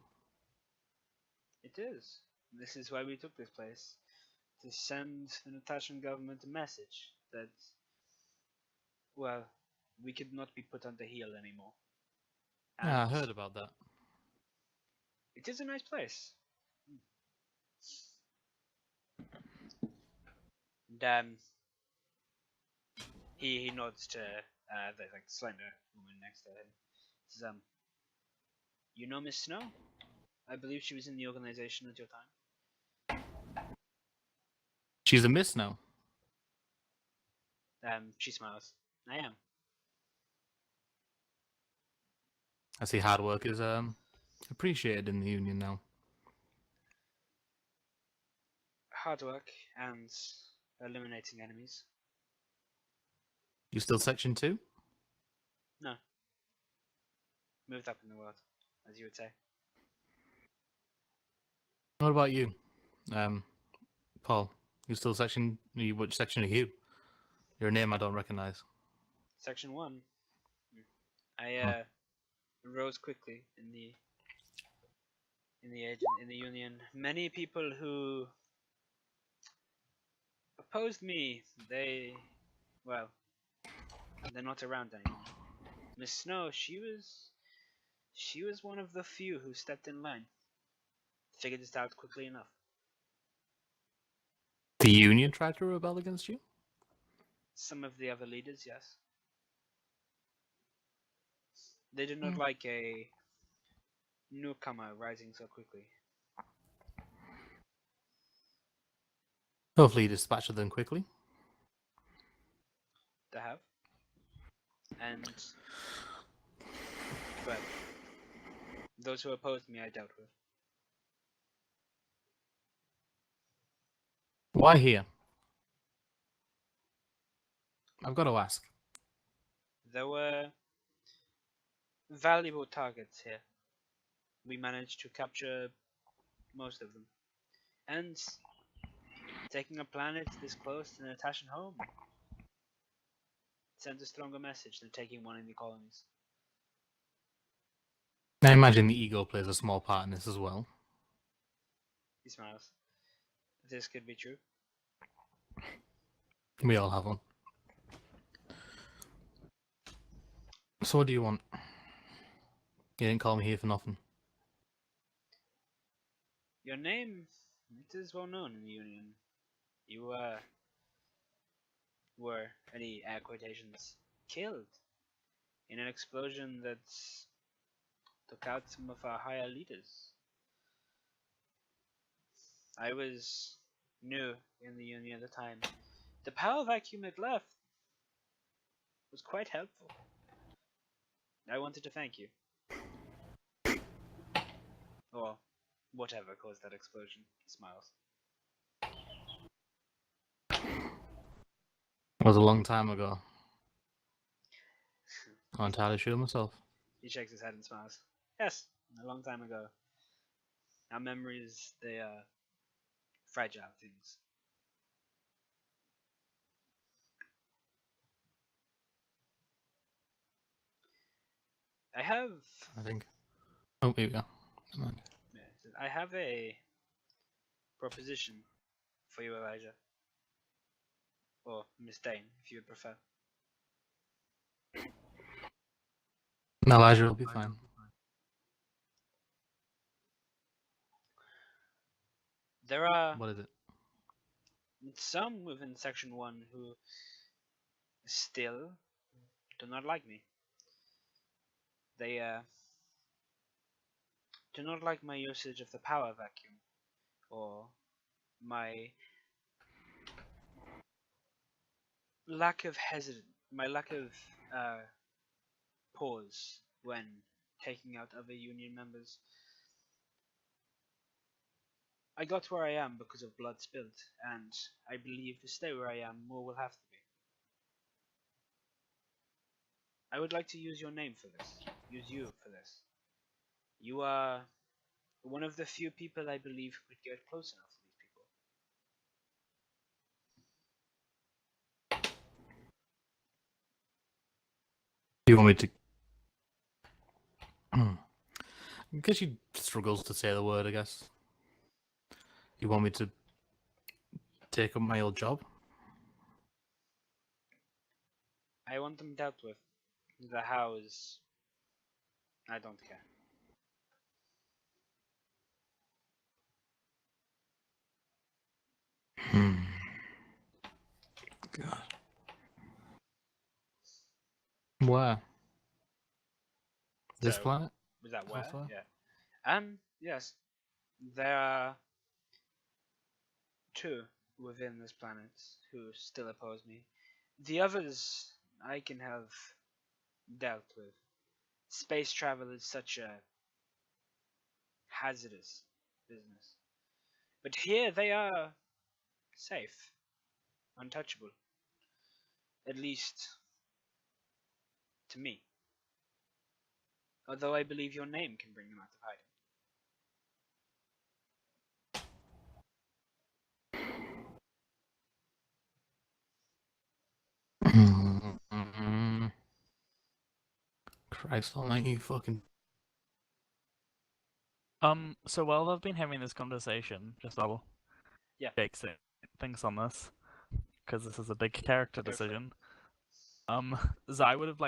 It is. This is why we took this place. To send the Natashan government a message that, well, we could not be put under heel anymore. Yeah, I heard about that. It is a nice place. And he nods to the like slender woman next to him. He says, you know Miss Snow? I believe she was in the organization at your time. She's a miss now. She smiles. I am. I see hard work is appreciated in the Union now. Hard work and eliminating enemies. You still Section 2? No. Moved up in the world, as you would say. What about you? Paul, you still Section... which section are you? Your name I don't recognize. Section 1. I rose quickly in the Union. Many people who opposed me, they're not around anymore. Miss Snow, she was one of the few who stepped in line. Figured this out quickly enough. The Union tried to rebel against you? Some of the other leaders, yes. They did not like a newcomer rising so quickly. Hopefully you dispatched them quickly. They have. And well, those who opposed me I dealt with. Why here? I've got to ask. There were valuable targets here. We managed to capture most of them. And taking a planet this close to Natashan home sends a stronger message than taking one in the colonies. I imagine the ego plays a small part in this as well. He smiles. This could be true. We all have one. So what do you want? You didn't call me here for nothing. Your name, it is well known in the Union. You were, any air quotations, killed in an explosion that took out some of our higher leaders. I was new in the Union at the time. The power vacuum it left was quite helpful. I wanted to thank you. Or whatever caused that explosion. He smiles. It was a long time ago. I'm entirely sure myself. He shakes his head and smiles. Yes, a long time ago. Our memories, they are fragile things. I think. Oh, here we go. I have a proposition for you, Elijah. Or Miss Dane, if you would prefer. Elijah will be fine. There are What is it? some within Section 1 who still do not like me. They do not like my usage of the power vacuum, or my lack of pause when taking out other Union members. I got where I am because of blood spilled, and I believe to stay where I am, more will have to be. I would like to use your name for this. Use you for this. You are one of the few people I believe who could get close enough to these people. You want me to... I guess she struggles to say the word, I guess. You want me to take up my old job? I want them dealt with. The hows, I don't care. God. Where? This So, planet? Was that where? Elsewhere? Yeah. Yes. There are two within this planet who still oppose me. The others I can have dealt with. Space travel is such a hazardous business. But here they are safe, untouchable. At least to me. Although I believe your name can bring them out of hiding. Christ almighty, you fucking... So while I've been having this conversation, just double check things on this, because this is a big character decision. Zai would have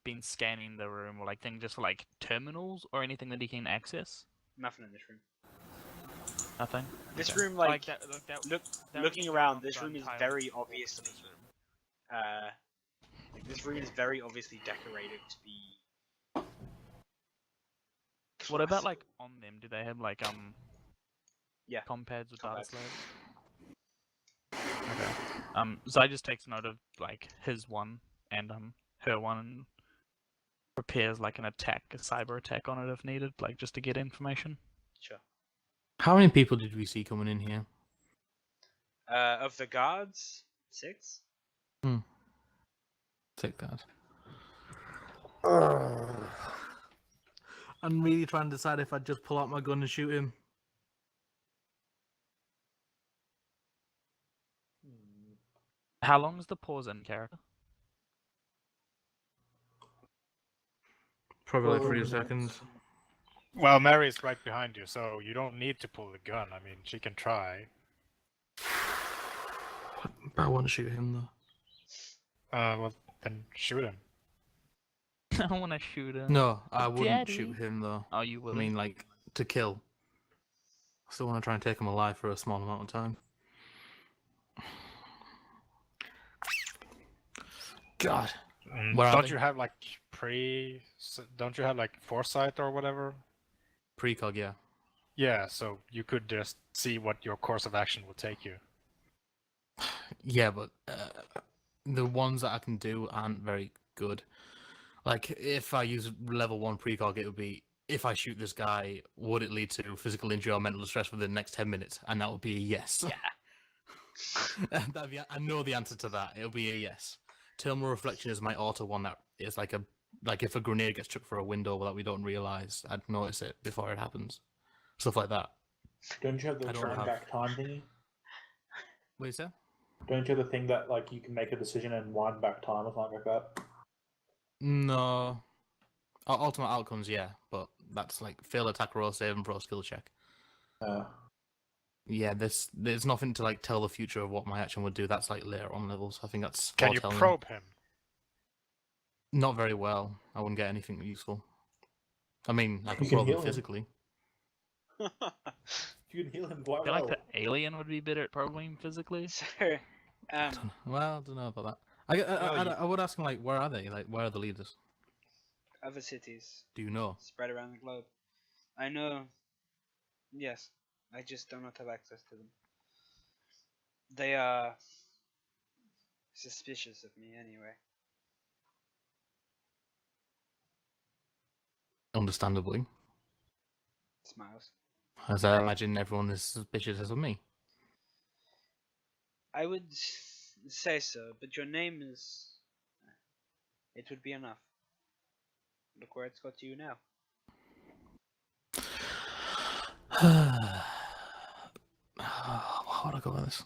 been scanning the room or thing just for terminals or anything that he can access. Nothing in this room. Nothing. This Okay. room, like, that looking was around, off this the room is entire very wall for obviously, this room. like, this room is very obviously decorated to be. What about classical. like on them? Do they have like Yeah. compads with data Compads. slabs? Okay. So I just takes note of like his one and her one and prepares like an attack, a cyber attack on it if needed, like just to get information. Sure. How many people did we see coming in here? Of the guards, 6. Take that. I'm really trying to decide if I'd just pull out my gun and shoot him. How long is the pause in character? Probably like 3 seconds. Well, Mary's right behind you, so you don't need to pull the gun. I mean, she can try. But I want to shoot him though. Well, then shoot him. I want to shoot him. No, I wouldn't Daddy. shoot him though. Oh, you will. I mean, like, to kill. I still want to try and take him alive for a small amount of time. God. Where are Don't they? you have like Don't you have like foresight or whatever? Precog, yeah. Yeah, so you could just see what your course of action will take you. Yeah, but the ones that I can do aren't very good. Like, if I use level 1 precog, it would be, if I shoot this guy, would it lead to physical injury or mental distress within the next 10 minutes? And that would be a yes. Yeah. I know the answer to that. It'll be a yes. Thermal reflection is my auto one that is like if a grenade gets chucked for a window that we don't realize, I'd notice it before it happens. Stuff like that. Don't you have the I don't turn have- back time thingy? What is that? Don't you have the thing that like you can make a decision and wind back time or something like that? No. Ultimate outcomes, yeah, but that's like fail attack roll, save, and throw skill check. Yeah, there's nothing to like tell the future of what my action would do. That's like later on levels. I think that's. Can you foretelling. probe him? Not very well. I wouldn't get anything useful. I mean, I You could can probe heal him him. physically. You can heal him I quite feel well. like the alien would be better at probing him physically. So, Well, I don't know about that. I would ask him like, where are they? Like, where are the leaders? other cities Do you know? spread around the globe. I know. Yes, I just do not have access to them. They are suspicious of me anyway. Understandably, Smiles. as I imagine everyone is suspicious of me. I would say so, but your name is. It would be enough. Look where it's got to you now. How would I go with this?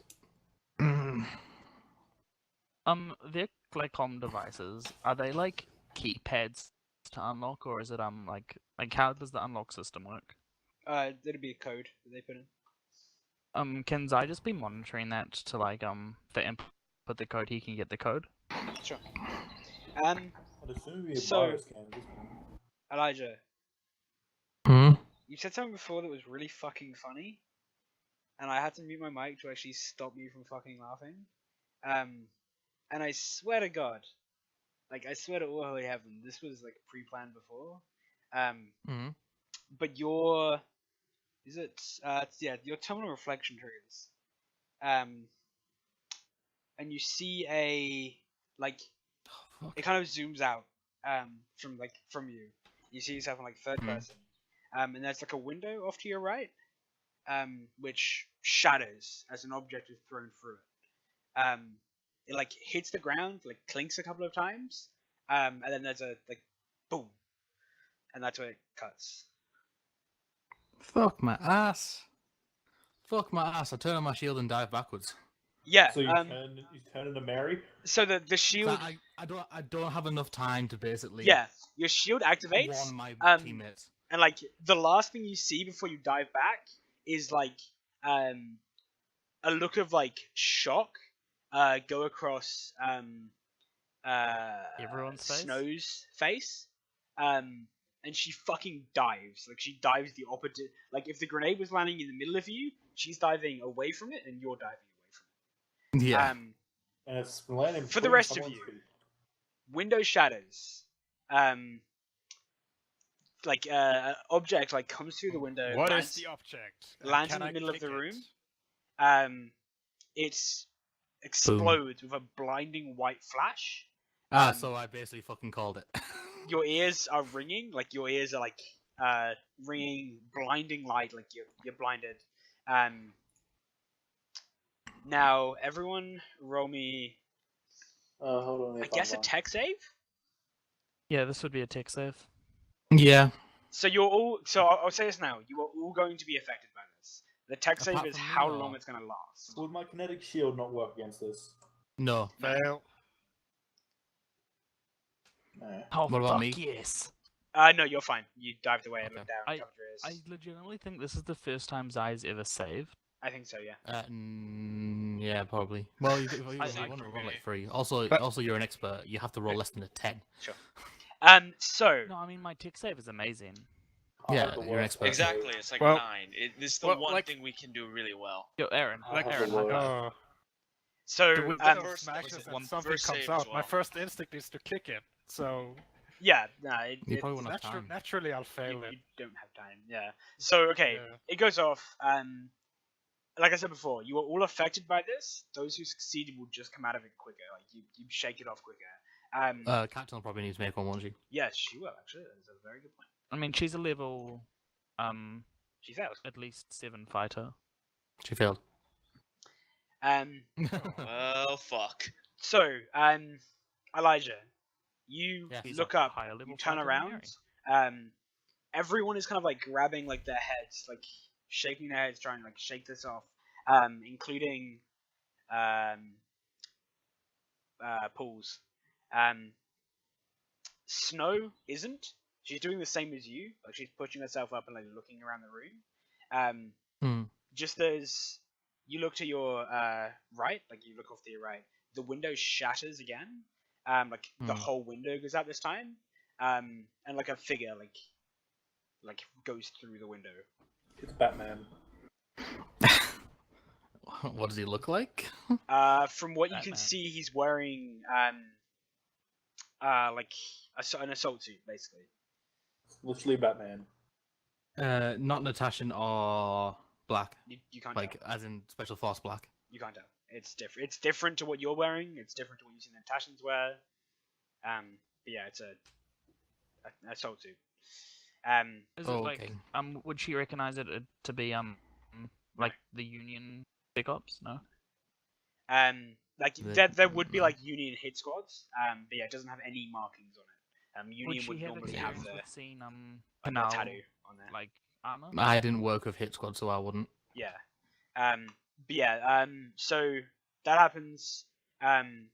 Their like comm devices, are they like keypads to unlock, or is it like how does the unlock system work? It'd be a code that they put in. Can Zai just be monitoring that to like if they input the code, he can get the code? Sure. I'd assume it'd be a So- bioscan. Elijah, Hmm? you said something before that was really fucking funny, and I had to mute my mic to actually stop me from fucking laughing. And I swear to God, like I swear to all holy heaven, this was like pre-planned before. Hmm? But your your terminal reflection triggers. And you see a like Oh, it kind of zooms out from you. You see yourself in like third person. And there's like a window off to your right, which shatters as an object is thrown through it. It like hits the ground, like clinks a couple of times, and then there's a like boom, and that's where it cuts. Fuck my ass. Fuck my ass. I turn on my shield and dive backwards. Yeah. So you turn into Mary? So the shield. I don't have enough time to basically. Yeah, your shield activates. Warn my teammates. And like the last thing you see before you dive back is like a look of like shock go Everyone's face? Snow's face, and and she fucking dives. Like, she dives the opposite. Like, if the grenade was landing in the middle of you, she's diving away from it, and you're diving away from it. Yeah. And it's landing For the rest of you, window shatters. Like, object like comes through the window. What lands, is the object? Lands in the middle of the room. It explodes with a blinding white flash. So I basically fucking called it. Your ears are ringing, like your ears are like ringing blinding light, like you're blinded. Now everyone roll me. Hold on. I guess a tech save. Yeah, this would be a tech save. Yeah. So you're all. So I'll say this now. You are all going to be affected by this. The tech save Apart is from me, how or- long it's going to last. Would my kinetic shield not work against this? No. Fail. Nah. Oh, What about fuck me? yes. No, you're fine. You dived away and Okay. looked down. I- Covered your ears. I legitimately think this is the first time Zai's ever saved. I think so. Yeah. Yeah, probably. Well, you want Same to for roll me. like 3. Also, But- you're an expert. You have to roll less than a 10. So No, I mean my tech save is amazing. I Yeah, have the you're an worst expert. Exactly, it's like Well- 9. This is the well, one like- thing we can do really well. Yo, Aaron, I have Aaron, the hug worst. up. so The window first- smashes was it and one something first comes save out. as My well? first instinct is to kick it. So yeah, no, You probably won't have time. naturally I'll fail it. you don't have time. Yeah. So okay, Yeah. it goes off. Like I said before, you are all affected by this. Those who succeeded will just come out of it quicker. Like you shake it off quicker. Captain will probably need to make one, won't she? Yes, she will actually. That's a very good point. I mean, she's a level, She fails. at least 7 fighter. She failed. Well, fuck. So Elijah, you Yeah, he's look a up. higher level You turn fighter than around. Everyone is kind of like grabbing like their heads, like shaking their heads, trying to like shake this off. Including Paul's. Snow isn't. She's doing the same as you. Like she's pushing herself up and like looking around the room. Just as you look to your right, like you look off to your right, the window shatters again. Like the whole window goes out this time. And like a figure like goes through the window. It's Batman. What does he look like? From what you can Batman. see, he's wearing like an assault suit, basically. Literally Batman. Not Natashan or Black. You can't Like, tell. as in Special Force Black. You can't tell. It's different. It's different to what you're wearing. It's different to what you see Natashan's wear. But yeah, it's an assault suit. Is it like, would she recognize it to be, like the Union Spec Ops? No? Like The- there would be like Union hit squads. But yeah, it doesn't have any markings on it. Union Would would she have normally have experience the with seeing, a Canal, tattoo on there. like, armor? I didn't work with Hit Squad, so I wouldn't. Yeah. But yeah, so that happens. And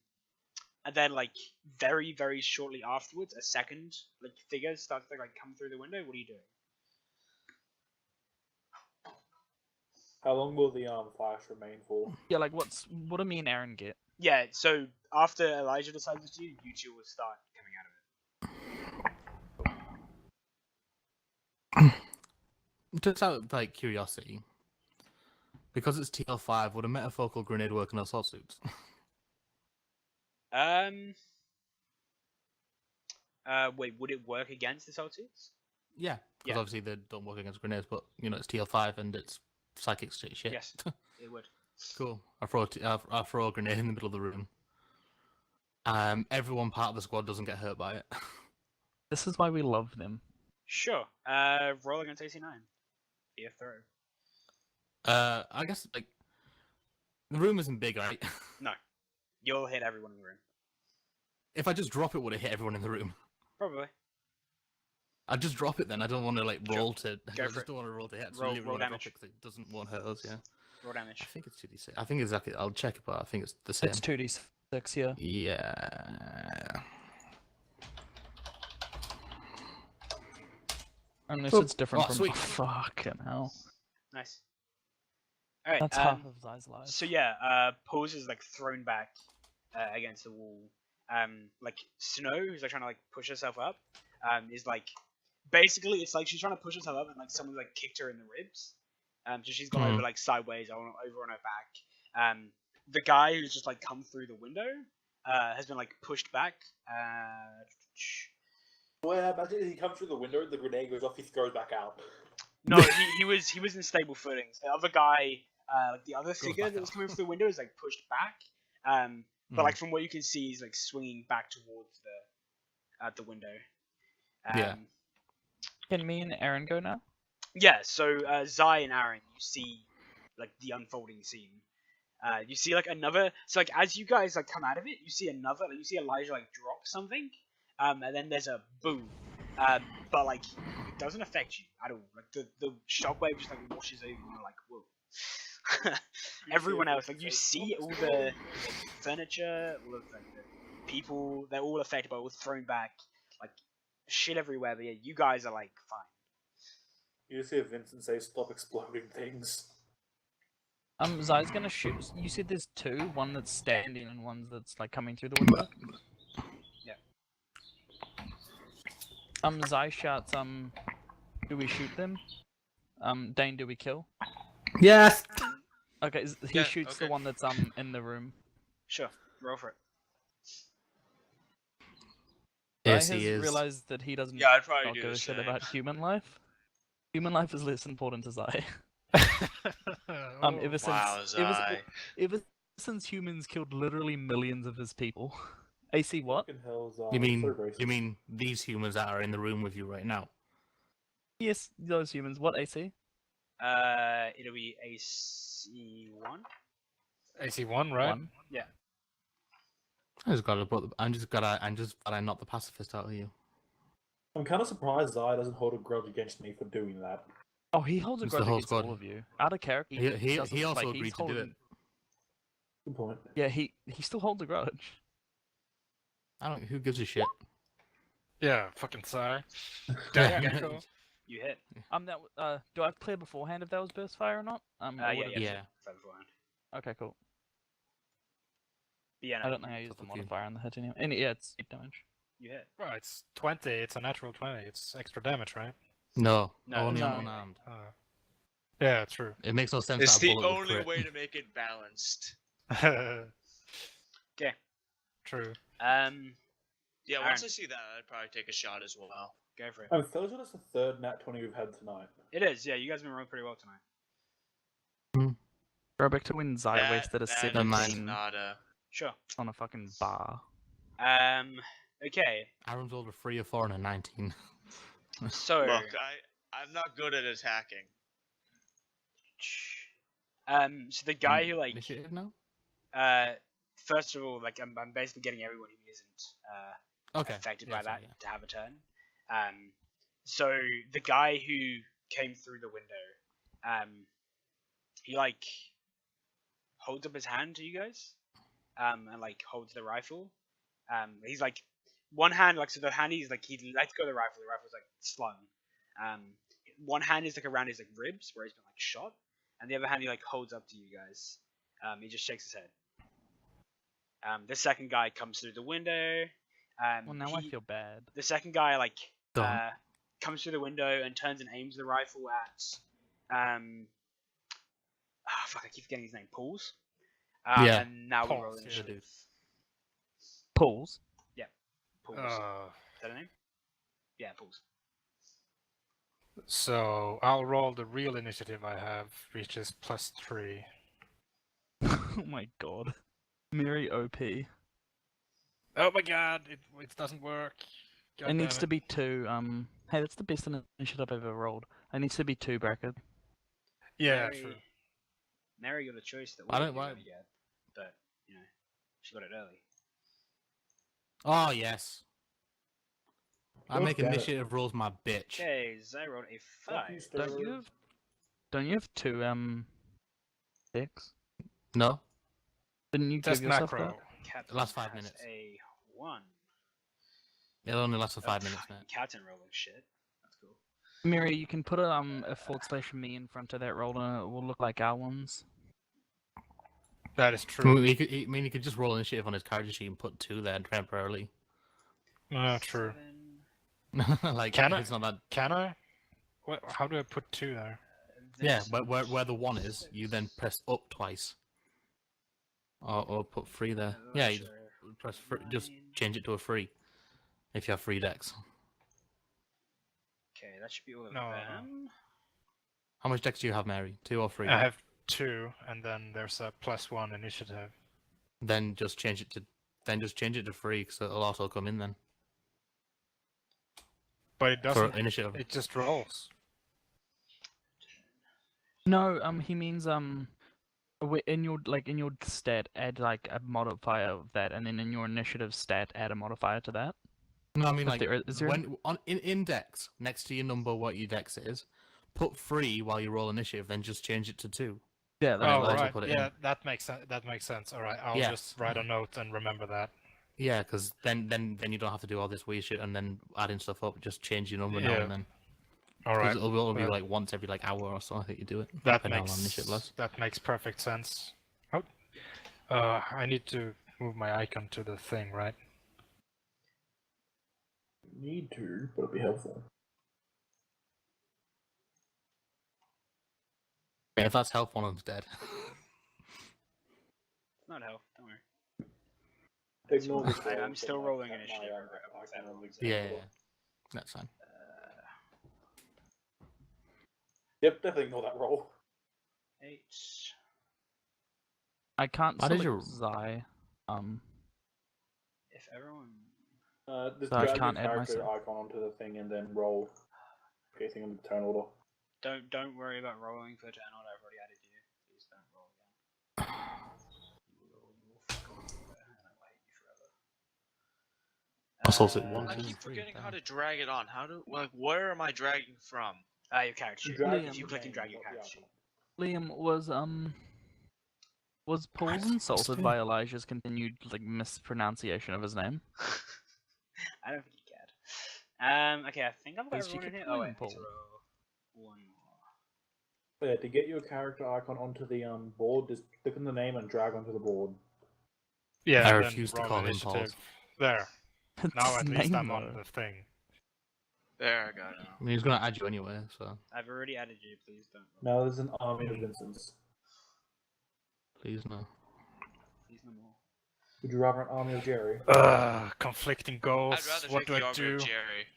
then like very, very shortly afterwards, a second like figure starts to like come through the window. What are you doing? How long will the flash remain for? Yeah, like, what do me and Aaron get? Yeah, so after Elijah decides it's you two will start coming out of it. Just out of like curiosity, because it's TL5, would a metafocal grenade work in assault suits? Wait, would it work against the assault suits? Yeah, because Yeah. obviously they don't work against grenades, but you know it's TL5 and it's psychic shit. Yes, it would. Cool. I throw a grenade in the middle of the room. Everyone part of the squad doesn't get hurt by it. This is why we love them. Sure. Roll against AC9. Be a throw. I guess like the room isn't big, right? No. You'll hit everyone in the room. If I just drop it, would it hit everyone in the room? Probably. I'd just drop it then. I don't want to like Sure. roll to. Go I for just it. don't want to roll to hit. I just Roll- really roll wanna drop damage. it 'cause it doesn't want hurt us. Yeah. Roll damage. I think it's 2d6. I think exactly. I'll check it, but I think it's the same. It's 2d6, yeah. Yeah. Unless Oh, it's different oh, from... sweet. Fucking hell. Nice. Alright, That's half of Zai's life. so yeah, Pose is like thrown back against the wall. Like Snow, who's like trying to like push herself up, is like basically, it's like she's trying to push herself up, and like someone like kicked her in the ribs. So she's gone over like sideways, over on her back. The guy who's just like come through the window has been like pushed back. Well, imagine he comes through the window, the grenade goes off, he throws back out. No, he was in stable footings. The other guy, like the other figure that was coming through the window, is like pushed back. But like from what you can see, he's like swinging back towards the window. Yeah. Can me and Aaron go now? Yeah. So Zai and Aaron, you see like the unfolding scene. You see like another. So like as you guys like come out of it, you see another. Like, you see Elijah like drop something. And then there's a boom. But like it doesn't affect you at all. Like the shockwave just like washes over you and you're like, whoa. Everyone else, like you see all the furniture, all of like, the people, they're all affected by it, all thrown back, like shit everywhere, but yeah, you guys are like fine. You just hear Vincent say, "Stop exploding things." Zai's gonna shoot. You said there's two, one that's standing and one that's like coming through the window. Zai shouts, do we shoot them? Dane, do we kill? Yes. Okay, he Yeah, shoots okay. the one that's in the room. Sure, roll for it. Yes, Zai he has is. realized that he doesn't Yeah, I'd probably not do give the a shit same. about human life. Human life is less important to Zai. Oh, Ever since Wow, Zai. ever since humans killed literally millions of his people. AC what? Fucking hell's, You mean so racist. you mean these humans that are in the room with you right now? Yes, those humans. What AC? It'll be AC1. AC1, right? 1. Yeah. I just gotta knock the pacifist out of you. I'm kind of surprised Zai doesn't hold a grudge against me for doing that. Oh, he holds a It's the grudge whole against squad. all of you. Out of character, He doesn't, also like, he's agreed to do it. holding- Good point. Yeah, he still holds a grudge. Who gives a shit? Yeah, fucking Sai. Yeah. Gecko. You hit. Do I have to clear beforehand if that was burst fire or not? Or Yeah, would it be- Yeah. Beforehand. Okay, cool. But yeah, no, I don't know how to use the Fuck you. modifier on the hit anyway. And yeah, it's 8 damage. you hit. Well, it's 20. It's a natural 20. It's extra damage, right? No, No, only no. on unarmed. Yeah, true. It makes no sense. It's that a the bullet would only crit. way to make it balanced. Okay. True. Yeah, Aaron. once I see that, I'd probably take a shot as well. Go for it. I'm fairly sure that's the third nat 20 we've had tonight. It is, yeah, you guys have been rolling pretty well tonight. Go back to when Zai wasted a that 17 is not a... Sure. on a fucking bar. Okay. Aaron's rolled a 3, a 4, and a 19. So Look, I'm not good at attacking. so the guy who like Initiative now? first of all, like I'm basically getting everyone who isn't Okay. affected yeah, by that sorry, to have a turn. So the guy who came through the window, he like holds up his hand to you guys, and like holds the rifle. He's like one hand, like so the hand he's like he lets go of the rifle's like slung. One hand is like around his like ribs where he's been like shot, and the other hand he like holds up to you guys. He just shakes his head. The second guy comes through the window. Well, now I feel bad. The second guy like Don't. comes through the window and turns and aims the rifle at fuck, I keep forgetting his name. Pauls. Yeah. And now we Pauls, roll yeah. initiative. Pulls. Pauls. Is that a name? Yeah, Pauls. So I'll roll the real initiative I have, which is +3. Oh my god. Mary OP. Oh my god, it doesn't work. It needs to be 2. Hey, that's the best initiative I've ever rolled. It needs to be 2 bracket. Yeah, Mary, true. Mary got a choice that I we don't didn't mind. really get, but you know, she got it early. Oh, yes. I Look make at it. initiative rolls my bitch. Okay, Zai rolled a Fuck you, 5. Sterling. Don't you have 2 decks? No? Didn't you Just give yourself macro. that? Captain last 5 has minutes. A 1. It only lasts for 5 Oh, minutes, fucking mate. Captain rolling shit. That's cool. Mary, you can put a /me in front of that roll and it will look like our ones. That is true. He could just roll initiative on his character sheet and put 2 there temporarily. True. 7. Like, Can I? it's not that. Can I? What? How do I put 2 there? Yeah, but where the 1 is, you then press up twice. Or put 3 there. Yeah, you press just change it to a 3 if you have 3 decks. Okay, that should be all of No, them. How much decks do you have, Mary? 2 or 3? I have 2, and then there's a +1 initiative. Then just change it to 3, because it'll also come in then. But it doesn't. For initiative. It just rolls. No, he means in your stat add like a modifier of that, and then in your initiative stat add a modifier to that. No, I mean, If like, is there when in dex, next to your number, what your dex is, put 3 while you roll initiative, then just change it to 2. Yeah, And that's it'll Oh fine. also right, put it yeah, in. that makes sense. That makes sense. All right, I'll Yeah. just write a note and remember that. Yeah, because then you don't have to do all this weird shit and then adding stuff up. Just change your number now Yeah. and then. All 'Cause right, it'll only be but like once every like hour or so that you do it. that depending on initiative list. makes perfect sense. Oh, I need to move my icon to the thing, right? Need to, but it'd be helpful. Yeah, if that's health, one of them's dead. It's not health, don't worry. Ignore the I'm save, still but rolling my initiative. icon on the Yeah, example. that's fine. Yep, definitely ignore that roll. 8. I can't Why did select you- Zai. If everyone. Just So I drag can't your add character myself. icon onto the thing and then roll. Okay, thing in the turn order. Don't worry about rolling for turn order. I've already added you. Please don't roll again. You will fuck off nowhere, and I will hate you forever. Muscles at 1, I 2, keep 3. forgetting how to drag it on. How do where am I dragging from? Your character sheet. Drag If you the click and name, drag your not the character sheet. icon. Liam was Paul's insulted thing. by Elijah's continued like mispronunciation of his name? I don't think he cared. Okay, I think I've got Please, she everyone in kept here. calling Oh wait, him I need to Paul. roll one more. Yeah, to get your character icon onto the board, just click on the name and drag onto the board. Yeah, I and then refuse to roll call him initiative. Paul. There. It's Now his at least name, I'm on though. the thing. There, I got it. I mean, he's gonna add you anyway, so I've already added you. Please don't. Now there's an army of Vincents. please no. Please no more. Would you rather an army of Jerry? Conflicting I'd goals. rather What take do the I armor do? of Jerry.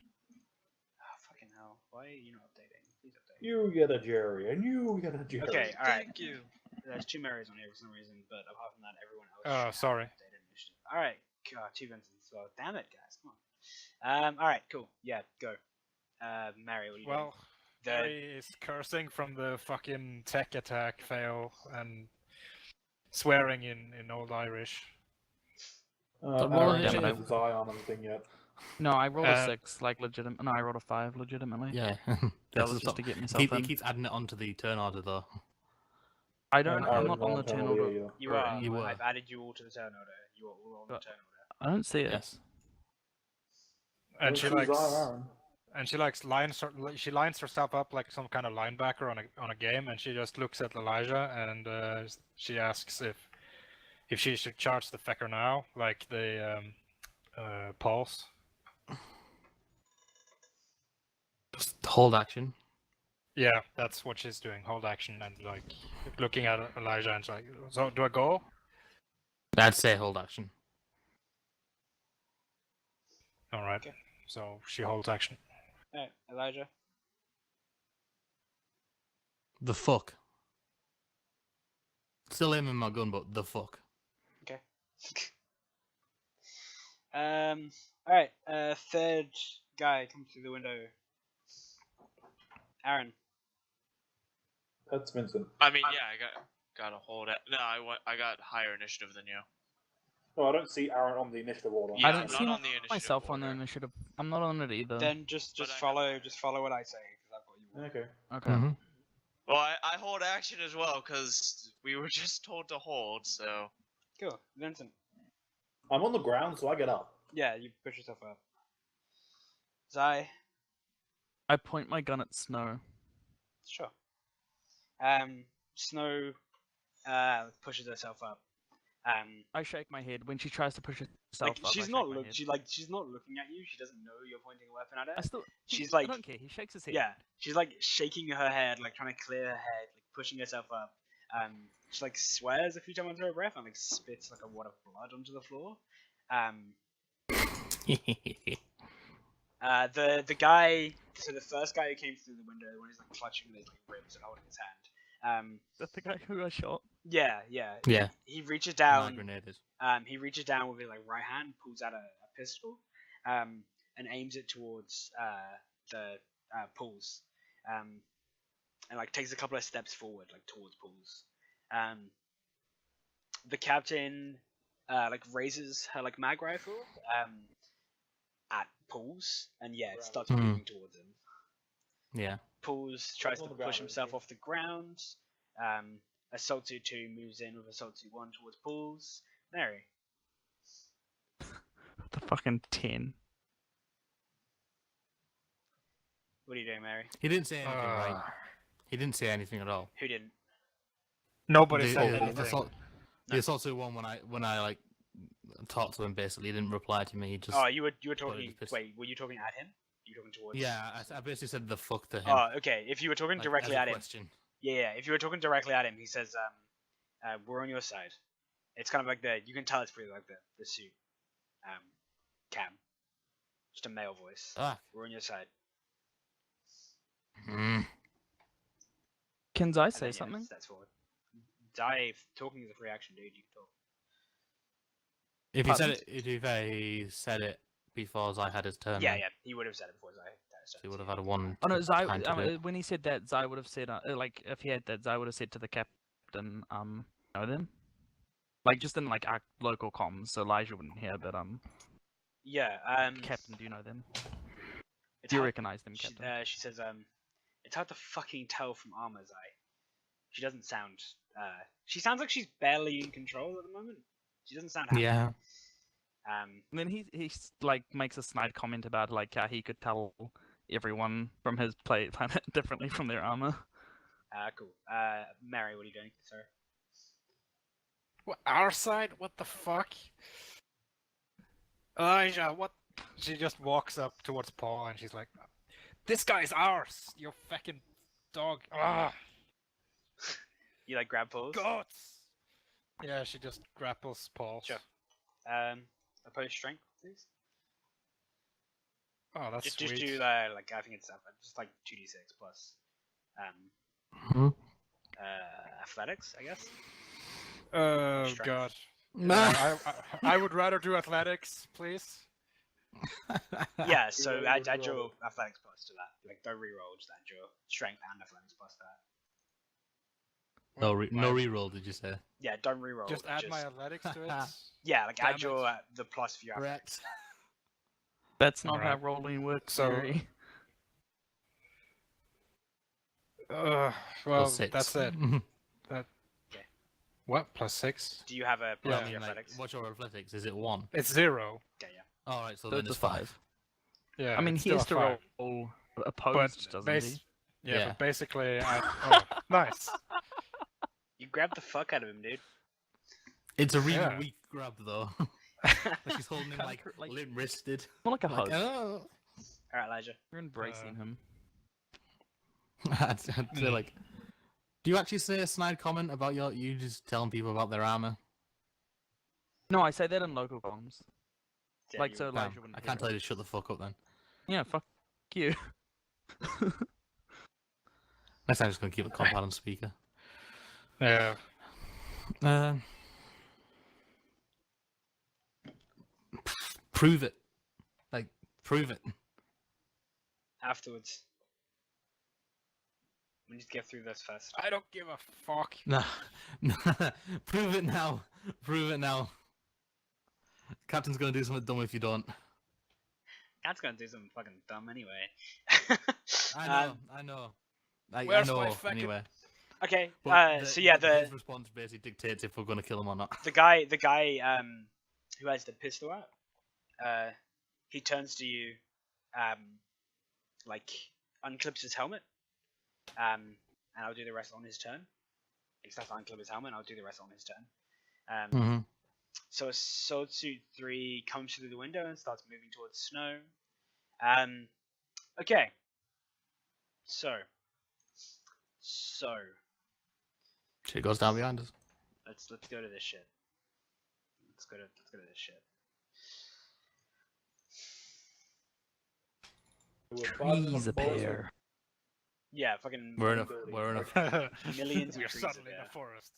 Oh, fucking hell. Why are you not updating? Please update. You get a Jerry, and you get a Jerry. Okay, alright. Thank you. There's 2 Marys on here for some reason, but apart from that, everyone else. Oh, should have sorry. updated initiative. Alright, 2 Vincents. Well, damn it, guys. Come on. Alright, cool. Yeah, go. Mary, what are you Well, doing? Harry is cursing from the fucking tech attack fail and swearing in Old Irish. roll Aaron initiative. hasn't his eye on anything yet. No, I rolled a Uh, 6, like legitimate. No, I rolled a 5, legitimately. Yeah. That That's was the just to stop. get myself He in. keeps adding it onto the turn order though. I don't. And I'm Aaron not on the won't turn tell order. either. You or are. anything. You were. I've added you all to the turn order. You are all on the But- turn order. I don't see it. Yes. And she Don't choose likes Aaron. and she lines herself up like some kind of linebacker on a game, and she just looks at Elijah and she asks if she should charge the fecker now, like the pulse. Just hold action. Yeah, that's what she's doing. Hold action and like looking at Elijah and she's like, so do I go? I'd say hold action. All right. Okay. So she holds action. Alright, Elijah. The fuck. Still aiming my gun, but the fuck. Okay. Alright, third guy comes through the window. Aaron. That's Vincent. I mean, yeah, I got to hold it. No, I got higher initiative than you. No, I don't see Aaron on the initiative order. Yeah, I I'm don't not see on the initiative myself on the order. initiative. I'm not on it either. Then just But I have follow what I say, because I've got you. Okay. Okay. Mm-hmm. Well, I hold action as well because we were just told to hold. So Cool. Vincent. I'm on the ground, so I get up. Yeah, you push yourself up. Zai. I point my gun at Snow. Sure. Snow pushes herself up. I shake my head when she tries to push herself Like up. she's I not shake my look. head. She's not looking at you. She doesn't know you're pointing a weapon at her. I still. She's I like, don't care. He shakes his head. yeah, she's like shaking her head, like trying to clear her head, like pushing herself up. She like swears a few times under her breath and like spits like a wad of blood onto the floor. The guy, so the first guy who came through the window, when he's like clutching his like ribs and holding his hand. That's the guy who got shot. Yeah. Yeah. He reaches My down. grenade is. He reaches down with his like right hand, pulls out a pistol, and aims it towards the pools, and like takes a couple of steps forward, like towards pools. The captain like raises her like mag rifle at pools, and yeah, it starts moving towards him. Yeah. Pools tries to on the push ground, himself isn't off the ground. Assault 2 moves in with Assault 1 towards Pools. Mary. The fucking 10. What are you doing, Mary? He didn't say anything, right? He didn't say anything at all. Who didn't? Nobody The, said the, anything. the, assault, the assault 2-1 when I like talked to him, basically he didn't reply to me. He just Oh, you were Well, talking. it just- Wait, were you talking at him? You talking towards? yeah. I basically said the fuck to him. Oh, okay. If you were talking like, directly as a at him, question. yeah. If you were talking directly at him, he says, "We're on your side." It's kind of like you can tell it's pretty like the suit, Cam, just a male voice. Ah. We're on your side. Mm. Can Zai And say then, yeah, something? that's forward. Dive. Talking is a free action, dude. You can talk. If he said Pardon? it, if he said it before I had his turn, Yeah, then yeah. He would have said it before I. he would have had one. Oh no, Zai. time to do it. When he said that, Zai would have said, like, if he had that, Zai would have said to the captain, know them, like just in like our local comms, so Elijah wouldn't hear, but Yeah. Captain, do you know them? It's Do you hard- recognize them, She, Captain? she says, it's hard to fucking tell from Armor's eye. She doesn't sound, she sounds like she's barely in control at the moment. She doesn't sound happy. Yeah. And then he like makes a snide comment about like how he could tell everyone from his planet differently from their armor. Cool. Mary, what are you doing, sir? What, our side? What the fuck? Elijah, what? She just walks up towards Paul and she's like, "This guy's ours, you fucking dog. Ah, You like grab pulls? goats!" Yeah, she just grapples Paul. Sure. Opposed strength, please. Oh, that's Just sweet. do like I think it's just like 2d6 plus Mhm. athletics, I guess. Oh Strength. god. Nah. I would rather do athletics, please. Yeah, so Reroll, add reroll. your athletics plus to that. Like don't reroll, just add your strength and athletics plus to that. no, no My- reroll. Did you say? Yeah, don't reroll. Just add my athletics to it. Yeah, like Damn add your it. the plus for your athletics. Correct. That's not how Alright. rolling works. So- Sorry. Well, Plus 6. that's it. What? +6? Do you have a plus Yeah, I for mean, your like, athletics? what's your athletics? Is it 1? It's 0. Okay, yeah. All right, so So then it's it's a 5. Yeah. I mean, it's he still has a to 5. roll opposed, doesn't base- he? Yeah, Yeah. but basically, oh, nice. You grabbed the fuck out of him, dude. It's a really Yeah. weak grab though. Like she's holding him Kinda like, like- limp wristed. More like a Like, hug. oh. Alright, Elijah. You're embracing him. I'd say like, do you actually say a snide comment about you just telling people about their armor? No, I say that in local comms. Yeah, Like you- so, Damn, Elijah wouldn't. I hear can't it. tell you to shut the fuck up then. Yeah, fuck you. Next time I'm just gonna keep the compound on speaker. Yeah. Prove it. Like, prove it. Afterwards. We need to get through this first. I don't give a fuck. Nah. Prove it now. Prove it now. Captain's gonna do something dumb if you don't. Cat's gonna do something fucking dumb anyway. I know. I know. I Where's know. my fucking- Anyway. Okay. But So yeah, his response basically dictates if we're gonna kill him or not. the guy who has the pistol out, he turns to you, like unclips his helmet, and I'll do the rest on his turn. He starts to unclip his helmet, and I'll do the rest on his turn. Mm-hmm. So Sword Suit 3 comes through the window and starts moving towards Snow. Okay. So Shit goes down behind us. let's go to this shit. Let's go to this shit. We're fighting Trees on forest. appear. Yeah, fucking We're in a building. we're in a Millions of We're trees suddenly are in there. a forest.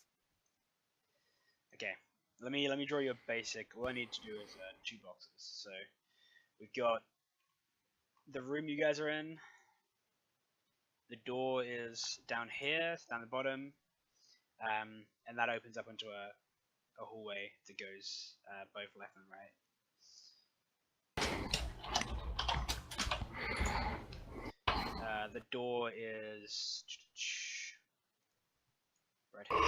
Okay, let me draw you a basic. All I need to do is 2 boxes. So we've got the room you guys are in. The door is down here, it's down the bottom, and that opens up into a hallway that goes both left and right. The door is right here.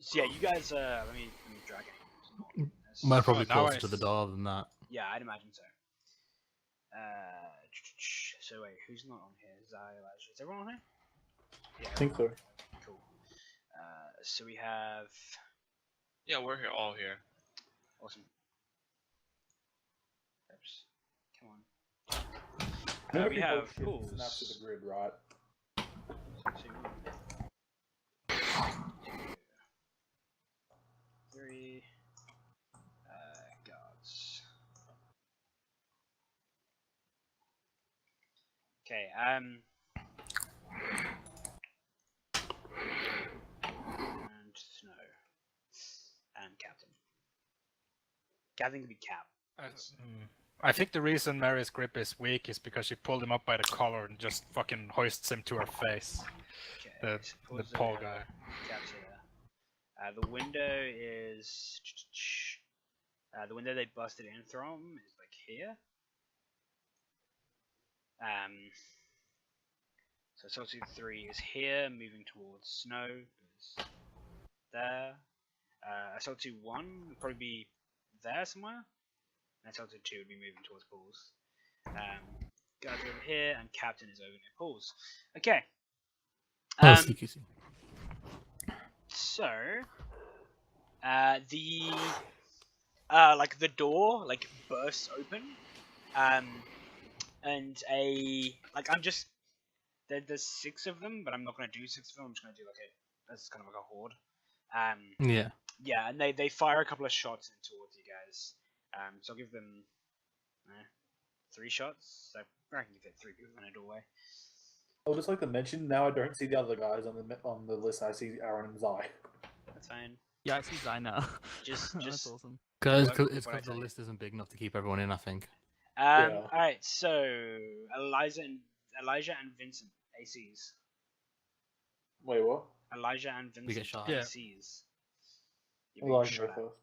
So yeah, you guys. Let me drag it. We're probably now closer I to the s- door than that. Yeah, I'd imagine so. So wait, who's not on here? Elijah. Is everyone on here? Yeah, I think so. cool. So we have. Yeah, we're here, all here. Awesome. Oops. Come on. Never We keep have shit pools. snaps to the grid, right? 2, 3 guards. Okay, and Snow. And Captain. Captain can be Cap. I think the reason Mary's grip is weak is because she pulled him up by the collar and just fucking hoists him to her face. Okay, The suppose pole I have guy. Cap's here. The window is. The window they busted in from is like here. So Salty 3 is here, moving towards Snow, is there. Salty 1 would probably be there somewhere. And Salty 2 would be moving towards Pools. Guys over here, and Captain is over near Pools. Okay. Oh, sneaky. So, the door bursts open, and there's 6 of them, but I'm not gonna do 6 of them. I'm just gonna do that's kind of like a horde. Yeah. Yeah, and they fire a couple of shots in towards you guys. So I'll give them 3 shots. So I reckon you fit 3 people in a doorway. I would just like to mention now I don't see the other guys on the list. I see Aaron and Zai. That's fine. Yeah, I see Zai now. Just That's awesome. Because What it's I because the tell you. list isn't big enough to keep everyone in. I think. Yeah. All right. So Elijah and Vincent ACs. Wait, what? Elijah and Vincent get shot. Yeah. ACs. You're being Well, I can shot go at. first.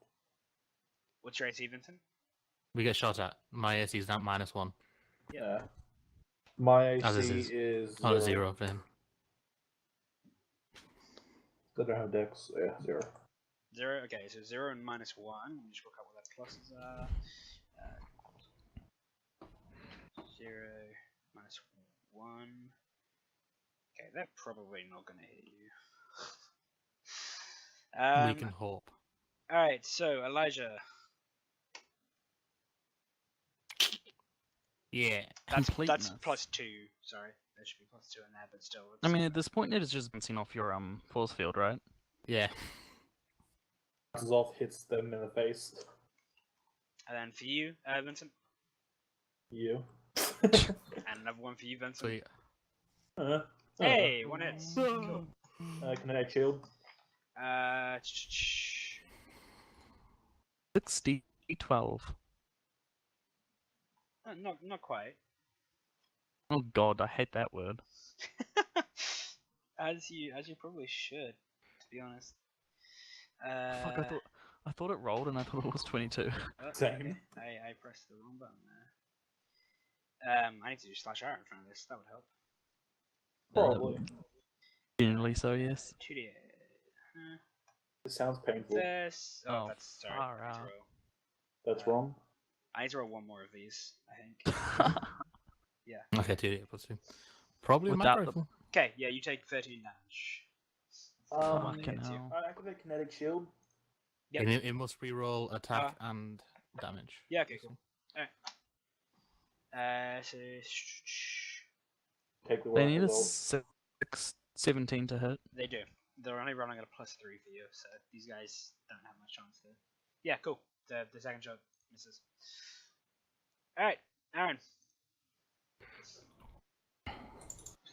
What's your AC, Vincent? We get shot at. My AC is down -1. Yeah. My As AC is. is Oh, 0 for him. I don't have dex. Yeah, 0. 0. Okay, so 0 and -1. Let me just look up what that pluses are. 0 -1. Okay, they're probably not gonna hit you. We can hope. All right, so Elijah. Yeah. That's Completeness. +2. Sorry, there should be +2 in there, but still. I mean, at this point, it is just bouncing off your force field, right? Yeah. Bounces off, hits them in the face. And then for you, Vincent, You. and another one for you, Vincent. So Hey, 1 hits. Cool. Can I shield? 60, 12. Not quite. Oh god, I hate that word. as you probably should, to be honest. Fuck, I thought it rolled and I thought it was 22. Same. Okay. I pressed the wrong button there. I need to do /R in front of this. That would help. Probably. Generally so, yes. 2D. It sounds painful. This. Oh, Oh, that's sorry. far I need to out. roll. That's wrong. I need to roll 1 more of these. I think. Okay, 2d +2. Probably a Without micro the- rifle. Okay. Yeah, you take 13 damage. Fucking hell. Activate kinetic shield. Yep. And it must re-roll attack and damage. Yeah, okay, cool. Alright. So... Take the They work need a as well. 17 to hit. They do. They're only running at a +3 for you, so these guys don't have much chance to... Yeah, cool. The second shot misses. Alright, Aaron.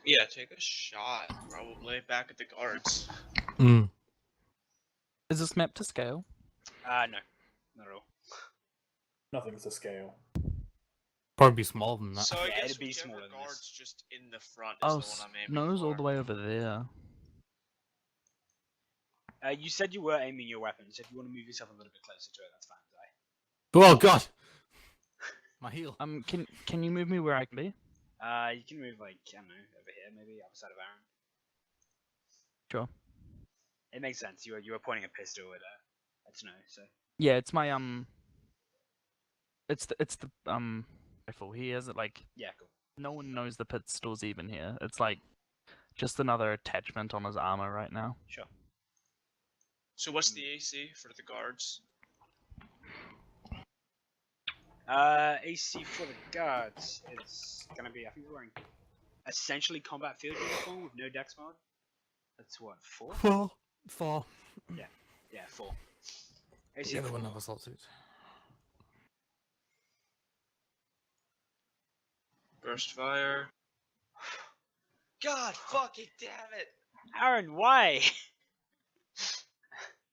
Yeah, take a shot, probably, back at the guards. Mm. Is this map to scale? No. Not at all. Nothing's to scale. Probably be smaller than that. So I Yeah, guess it'd be whichever smaller than guard's this. just in the front is Oh, the one I'm aiming Snow's for. all the way over there. You said you were aiming your weapon, so if you want to move yourself a little bit closer to it, that's fine, Zai. Oh god! My heel. Can you move me where I can be? You can move, like, I don't know, over here, maybe, opposite of Aaron. Sure. It makes sense. You were pointing a pistol at Snow, so... Yeah, it's my It's the rifle. He has it like Yeah, cool. no one knows the pistol's even here. It's like just another attachment on his armor right now. Sure. So what's the AC for the guards? AC for the guards, it's gonna be, I think we're wearing essentially combat field uniform with no dex mod. That's what, 4? 4. Yeah, 4. AC The other 4. one have assault suit. Burst fire. God fucking damn it! Aaron, why?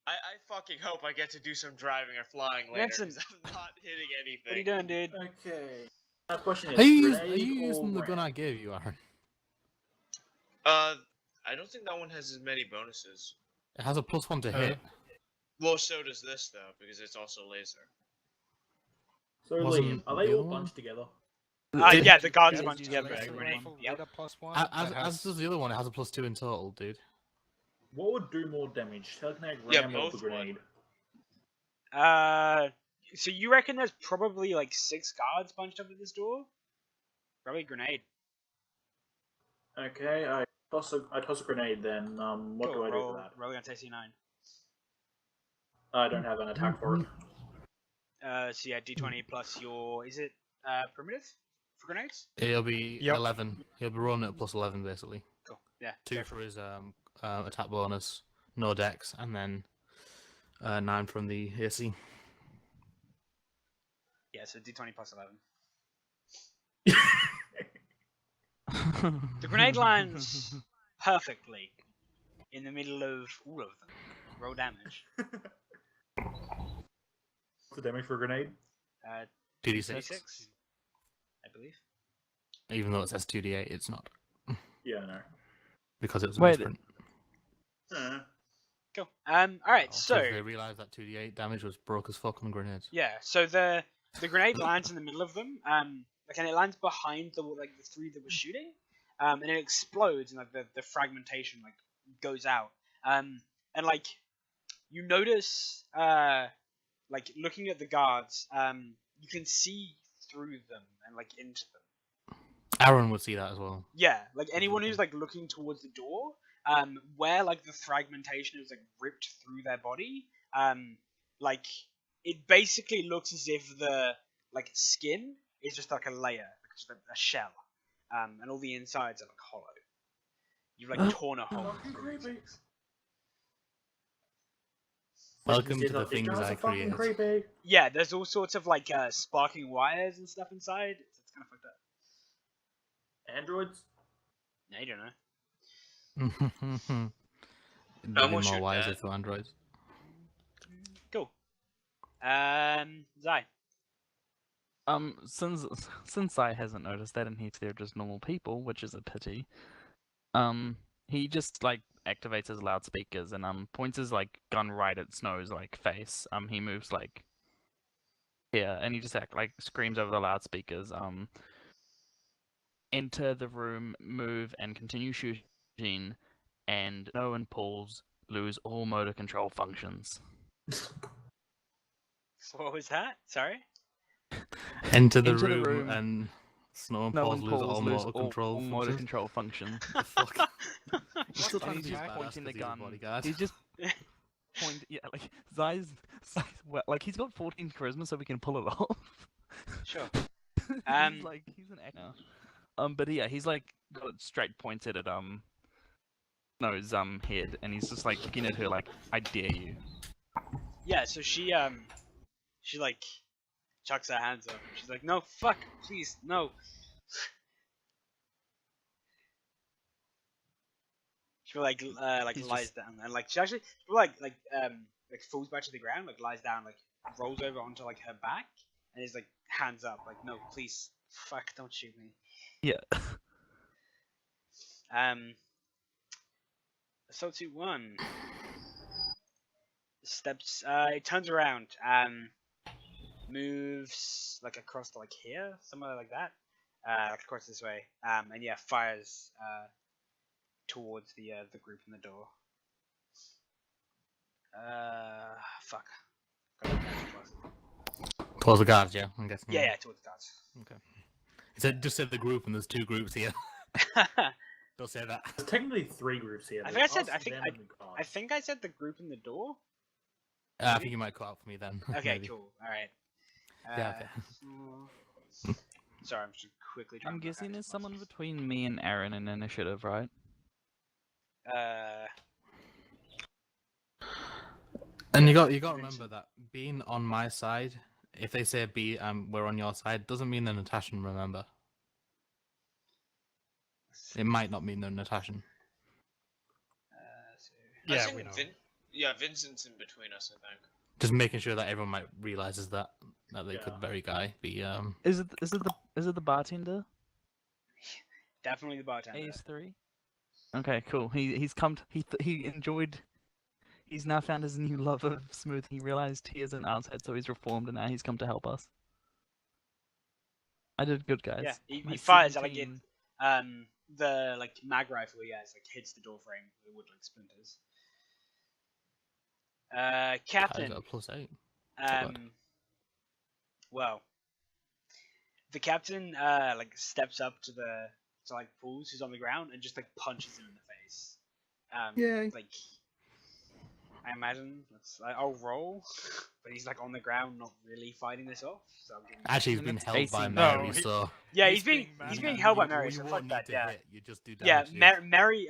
I fucking hope I get to do some driving or flying later, That's 'cause I'm not hitting anything. What are you doing, dude? Okay. My question is, Are you grenade using or the gun ram? I gave you, Aaron? I don't think that one has as many bonuses. It has a +1 to hit. Well, so does this though, because it's also laser. So Wasn't Liam, are the they all other one? bunched together? Yeah, the guards Yeah, are bunched it's together. usually Grenade. one. Yep. As does the other one, it has a +2 in total, dude. What would do more damage, telekinetic Yeah, ram or both the would. grenade? So you reckon there's probably like 6 guards bunched up at this door? Probably grenade. Okay, I toss a grenade then. What Cool, do I do roll, for that? roll against AC9. I don't have an attack for it. So yeah, D20 plus your, is it primitive for grenades? It'll be Yep. 11. He'll be rolling at +11 basically. Cool. Yeah. 2 go for his attack bonus, no dex, and then 9 from the AC. Yeah, so D20 plus 11. The grenade lands perfectly in the middle of all of them. Roll damage. What's the damage for a grenade? 2d6. 36, I believe. Even though it says 2d8, it's not. Yeah, I know. Because it's a Wait, misprint. Cool. Alright, so Because they realised that 2d8 damage was broke as fuck on grenades. yeah, so the grenade lands in the middle of them. And it lands behind the 3 that were shooting. And it explodes, and like the fragmentation like goes out. And like you notice, like looking at the guards, you can see through them and like into them. Aaron would see that as well. Yeah, like anyone who's like looking towards the door, where like the fragmentation is like ripped through their body, like it basically looks as if the like skin is just like a layer, just a shell, and all the insides are like hollow. You've like torn a hole. Fucking creepy. Welcome to These the are things I fucking create. creepy. Yeah, there's all sorts of like sparking wires and stuff inside. It's kind of fucked up. Androids? No, you don't know. It'd I'm be with more your wiser dad. for androids. Cool. Zai. Since I hasn't noticed that and they're just normal people, which is a pity. He just like activates his loudspeakers and points his like gun right at Snow's like face. He moves like here and he just screams over the loudspeakers. Enter the room, move and continue shooting, and Snow and Pauls lose all motor control functions. What was that? Sorry. Enter the Enter the room room. and Snow and No Paws one lose pulls all lose motor all control motor functions. control function. The fuck? He's What still the trying to He's be just badass pointing the 'cause he's a gun. bodyguard. He's just point. Yeah, like Zai's well, like he's got 14 charisma, so we can pull it off. Sure. He's like he's an actor. But yeah, he's like got it straight pointed at Snow's head, and he's just like looking at her like, I dare you. Yeah, so she like chucks her hands up. And she's like, no, fuck, please, no. She like He's lies just- down and like she actually like falls back to the ground, like lies down, like rolls over onto like her back, and is like hands up, like no, please, fuck, don't shoot me. Yeah. So 2-1 steps. It turns around. Moves like across to like here, somewhere like that. Like across this way. And yeah, fires towards the group in the door. Fuck. Towards the guards, yeah, I'm guessing. Yeah, towards the guards. It said, just said the group, and there's 2 groups here. Don't say that. There's technically 3 groups here. I There's think I us, said- them, and the guards. I think I said the group in the door. I think you might cut out for me then. Okay, maybe. cool. All right. Yeah, okay. Sorry, I'm just quickly trying I'm to look guessing at there's it. someone between me and Aaron in initiative, right? And you got to remember that being on my side, if they say B, we're on your side, doesn't mean they're Natashan. Remember, it might not mean they're Natashan. So- I Yeah, think we know. Yeah, Vincent's in between us, I think. Just making sure that everyone might realizes that they Yeah. could very guy be Is it the bartender? Definitely the bartender. AS3. Okay, cool. He's come. He enjoyed. He's now found his new love of smooth. He realized he is an outside, so he's reformed, and now he's come to help us. I did good, guys. Yeah, he My fires at like it. 17 The like mag rifle he has like hits the door frame with wood like splinters. I Captain. got a +8. Well, the captain like steps up to like Pools who's on the ground and just like punches him in the face. Yay. Like I imagine I'll roll, but he's like on the ground, not really fighting this off. So I'm giving Actually, he's And been it's held by 18. Mary, No, he- so yeah, he's being he's mad. being held by You- Mary, you so won't fuck need that. to Yeah, hit, you just do yeah. damage. Mary.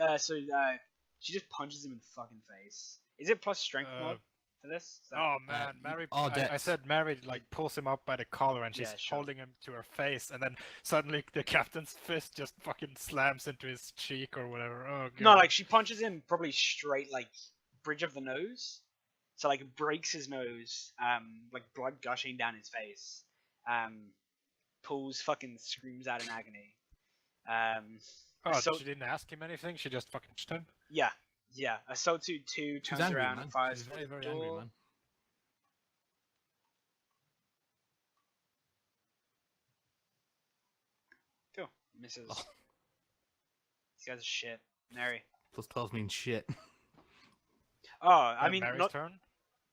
She just punches him in the fucking face. Is it plus strength mod for this? Is that- Oh man, Mary! I Dex. said Mary like pulls him up by the collar and she's Yeah, sure. holding him to her face, and then suddenly the captain's fist just fucking slams into his cheek or whatever. Oh god. No, like she punches him probably straight like bridge of the nose. So like breaks his nose, like blood gushing down his face. Pools fucking screams out in agony. Oh, so- she didn't ask him anything. She just fucking pushed him. Yeah. Assaultu 2 She's turns angry, around man. and fires She's for very, the very door. angry, man. Cool. Misses. Oh. These guys are shit. Mary. +12 means shit. Oh, I Yeah, mean, Mary's not. turn.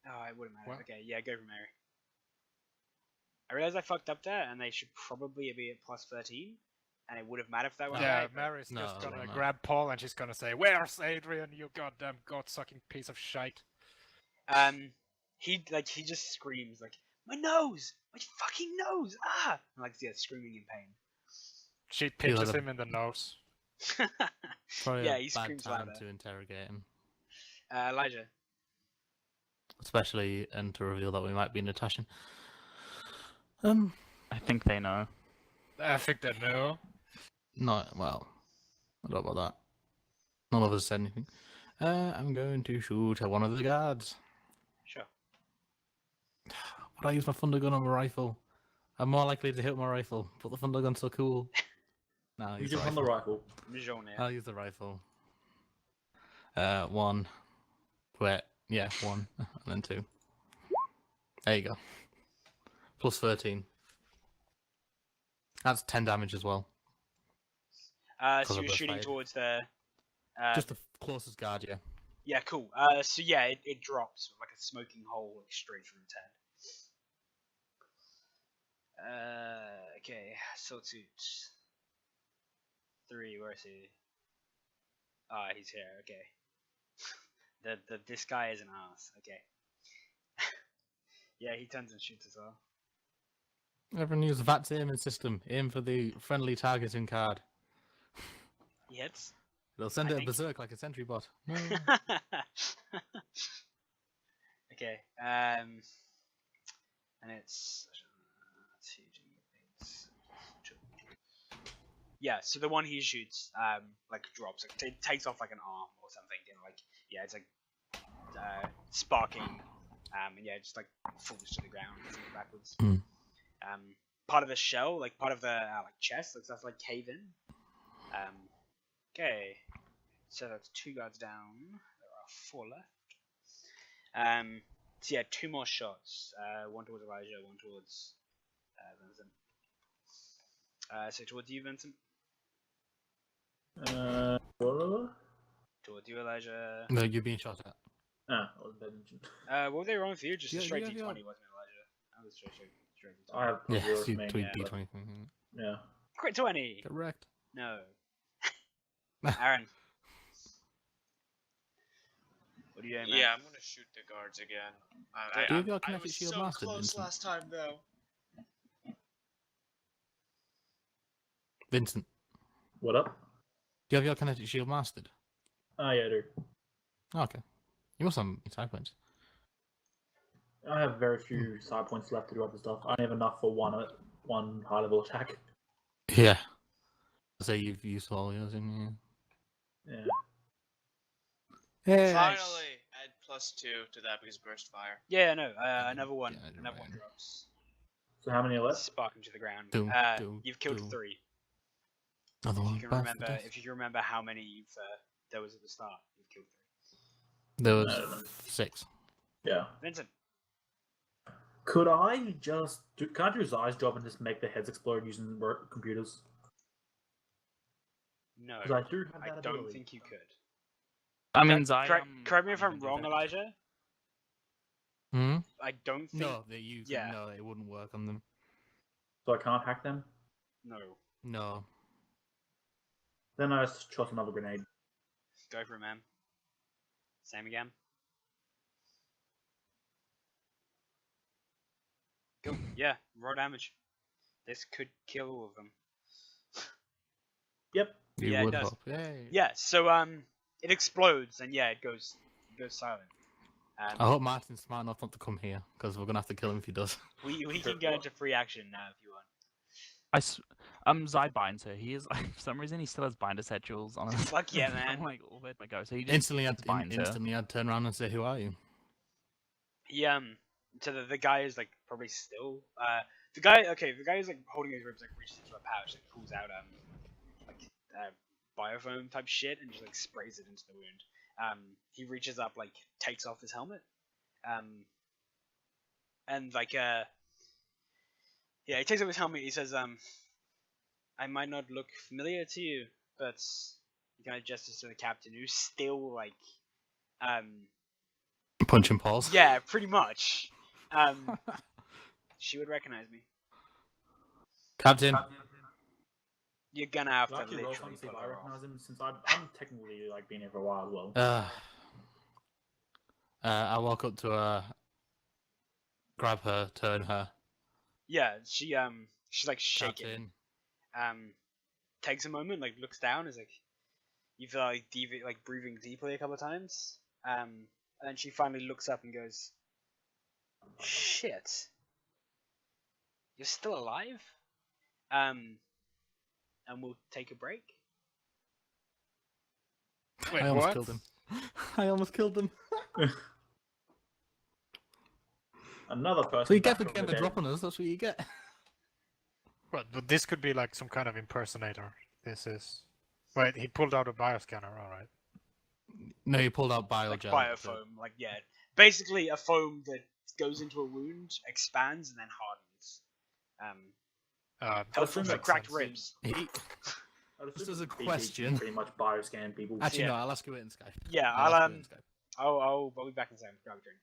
Oh, it wouldn't matter. What? Okay, yeah, go for Mary. I realized I fucked up there, and they should probably be at plus 13, and it would have mattered if that went Yeah, right. but- Mary's No, just gonna no. grab Paul and she's gonna say, "Where's Adrian? You goddamn god-sucking piece of shite." He just screams like, "My nose! My fucking nose! Ah!" And, like, yeah, screaming in pain. She like pinches a- him in the nose. Probably Yeah, a he bad screams time louder. to interrogate him, Elijah. especially and to reveal that we might be Natashan. I think they know. I think they know. Not well. I don't know about that. None of us said anything. I'm going to shoot at one of the guards. Sure. Would I use my thunder gun on my rifle? I'm more likely to hit my rifle, but the thunder gun's so cool. No, I'll You use the jump on the rifle. rifle. Mijonne. I'll use the rifle. 1. Wait, yeah, 1, and then 2. There you go. Plus 13. That's 10 damage as well. So Colour you're burst shooting fired. towards the. Just the closest guard, yeah. Yeah, cool. So yeah, it drops like a smoking hole like straight through its head. Okay, so to 3, where is he? Ah, he's here. Okay. This guy is an ass. Okay. Yeah, he turns and shoots as well. Everyone use VAT's aiming system. Aim for the friendly targeting card. He hits. They'll send I it think. berserk like a sentry bot. No. Okay. And it's. Yeah, so the one he shoots, like drops, like takes off like an arm or something, and like yeah, it's like sparking, and yeah, it just like falls to the ground backwards. Mm. Part of the shell, like part of the like chest, looks like cave in. Okay, so that's 2 guards down. There are 4 left. So yeah, 2 more shots. One towards Elijah, one towards Vincent. So towards you, Vincent. Towards you, Elijah. No, you're being shot at. Ah, I wasn't paying attention. What were they wrong for you? Just a Yeah, straight yeah, D20, yeah. wasn't it, Elijah? I was straight D20. I have Yeah, zero so for you me. tweet yeah. D20. Yeah. Crit 20! Correct. No. Aaron. What are you doing, man? Yeah, I'm gonna shoot the guards again. Do you have your I kinetic was shield so mastered, close Vincent? last time, though. Vincent, What up? do you have your kinetic shield mastered? Ah, yeah, I do. Okay. You must have side points. I have very few side points left to do other stuff. I only have enough for one high level attack. Yeah. So you've used all yours, in Yeah. Yeah. Finally, add +2 to that because burst fire. Yeah, no, another one. Yeah, Another one right. drops. So how many are left? Sparking to the ground. Do, You've killed do. 3. Another If one. you can Bastard remember, death. if you can remember how many you've there was at the start, you've killed 3. There I don't know. was 6. Yeah. Vincent. Could I just do? Can I do Zai's job and just make the heads explode using computers? No, Because I do have I that don't ability. think you could. I mean, Zai. Correct me if I'm wrong, Elijah. Hmm? I don't think. No, they use Yeah. them. No, it wouldn't work on them. So I can't hack them. No. No. Then I just shot another grenade. Go for it, man. Same again. Go. Yeah, raw damage. This could kill all of them. Yep. You Yeah, it would does. hope. Yay. Yeah, so it explodes and yeah, it goes silent. I hope Martin's smart enough not to come here, because we're gonna have to kill him if he does. We can go into free action now if you want. Zai binds her. He is for some reason he still has binder satchels on him. Fuck yeah, man. I'm like, oh, where'd my go? So he just Instantly, binds her. I'd turn around and say, "Who are you?" He so the guy is like probably still the guy is like holding his ribs, like reaches into a pouch, like pulls out biofoam type shit and just like sprays it into the wound. He reaches up, like takes off his helmet, and like yeah, he takes off his helmet. He says, I might not look familiar to you, but he kind of gestures to the captain, who's still like Punching paws. yeah, pretty much. She would recognize me. Captain. You're gonna have Can I to actually roll literally something to see if pull I her off. recognize him? Since I'm technically like been here for a while as well. I walk up to her, grab her, turn her. Yeah, she's like shaking. Captain. Takes a moment, like looks down, is like, you feel like breathing deeply a couple of times. And then she finally looks up and goes, "Shit, you're still alive?" And we'll take a break. Wait, I almost what? killed him. I almost killed him. Another person. So you back get for from getting the the dead. drop on us, that's what you get. But this could be like some kind of impersonator. This is. Wait, he pulled out a bioscanner, alright. No, you pulled out Like biogel. biofoam, like yeah, basically a foam that goes into a wound, expands, and then hardens. Helpful assume for that cracked makes ribs. I'd Just assume as a BT question. pretty much bioscan people. Actually, Yeah. no, I'll ask you it in Skype. Yeah, I'll ask you it in Skype. I'll be back in a second. Grab a drink.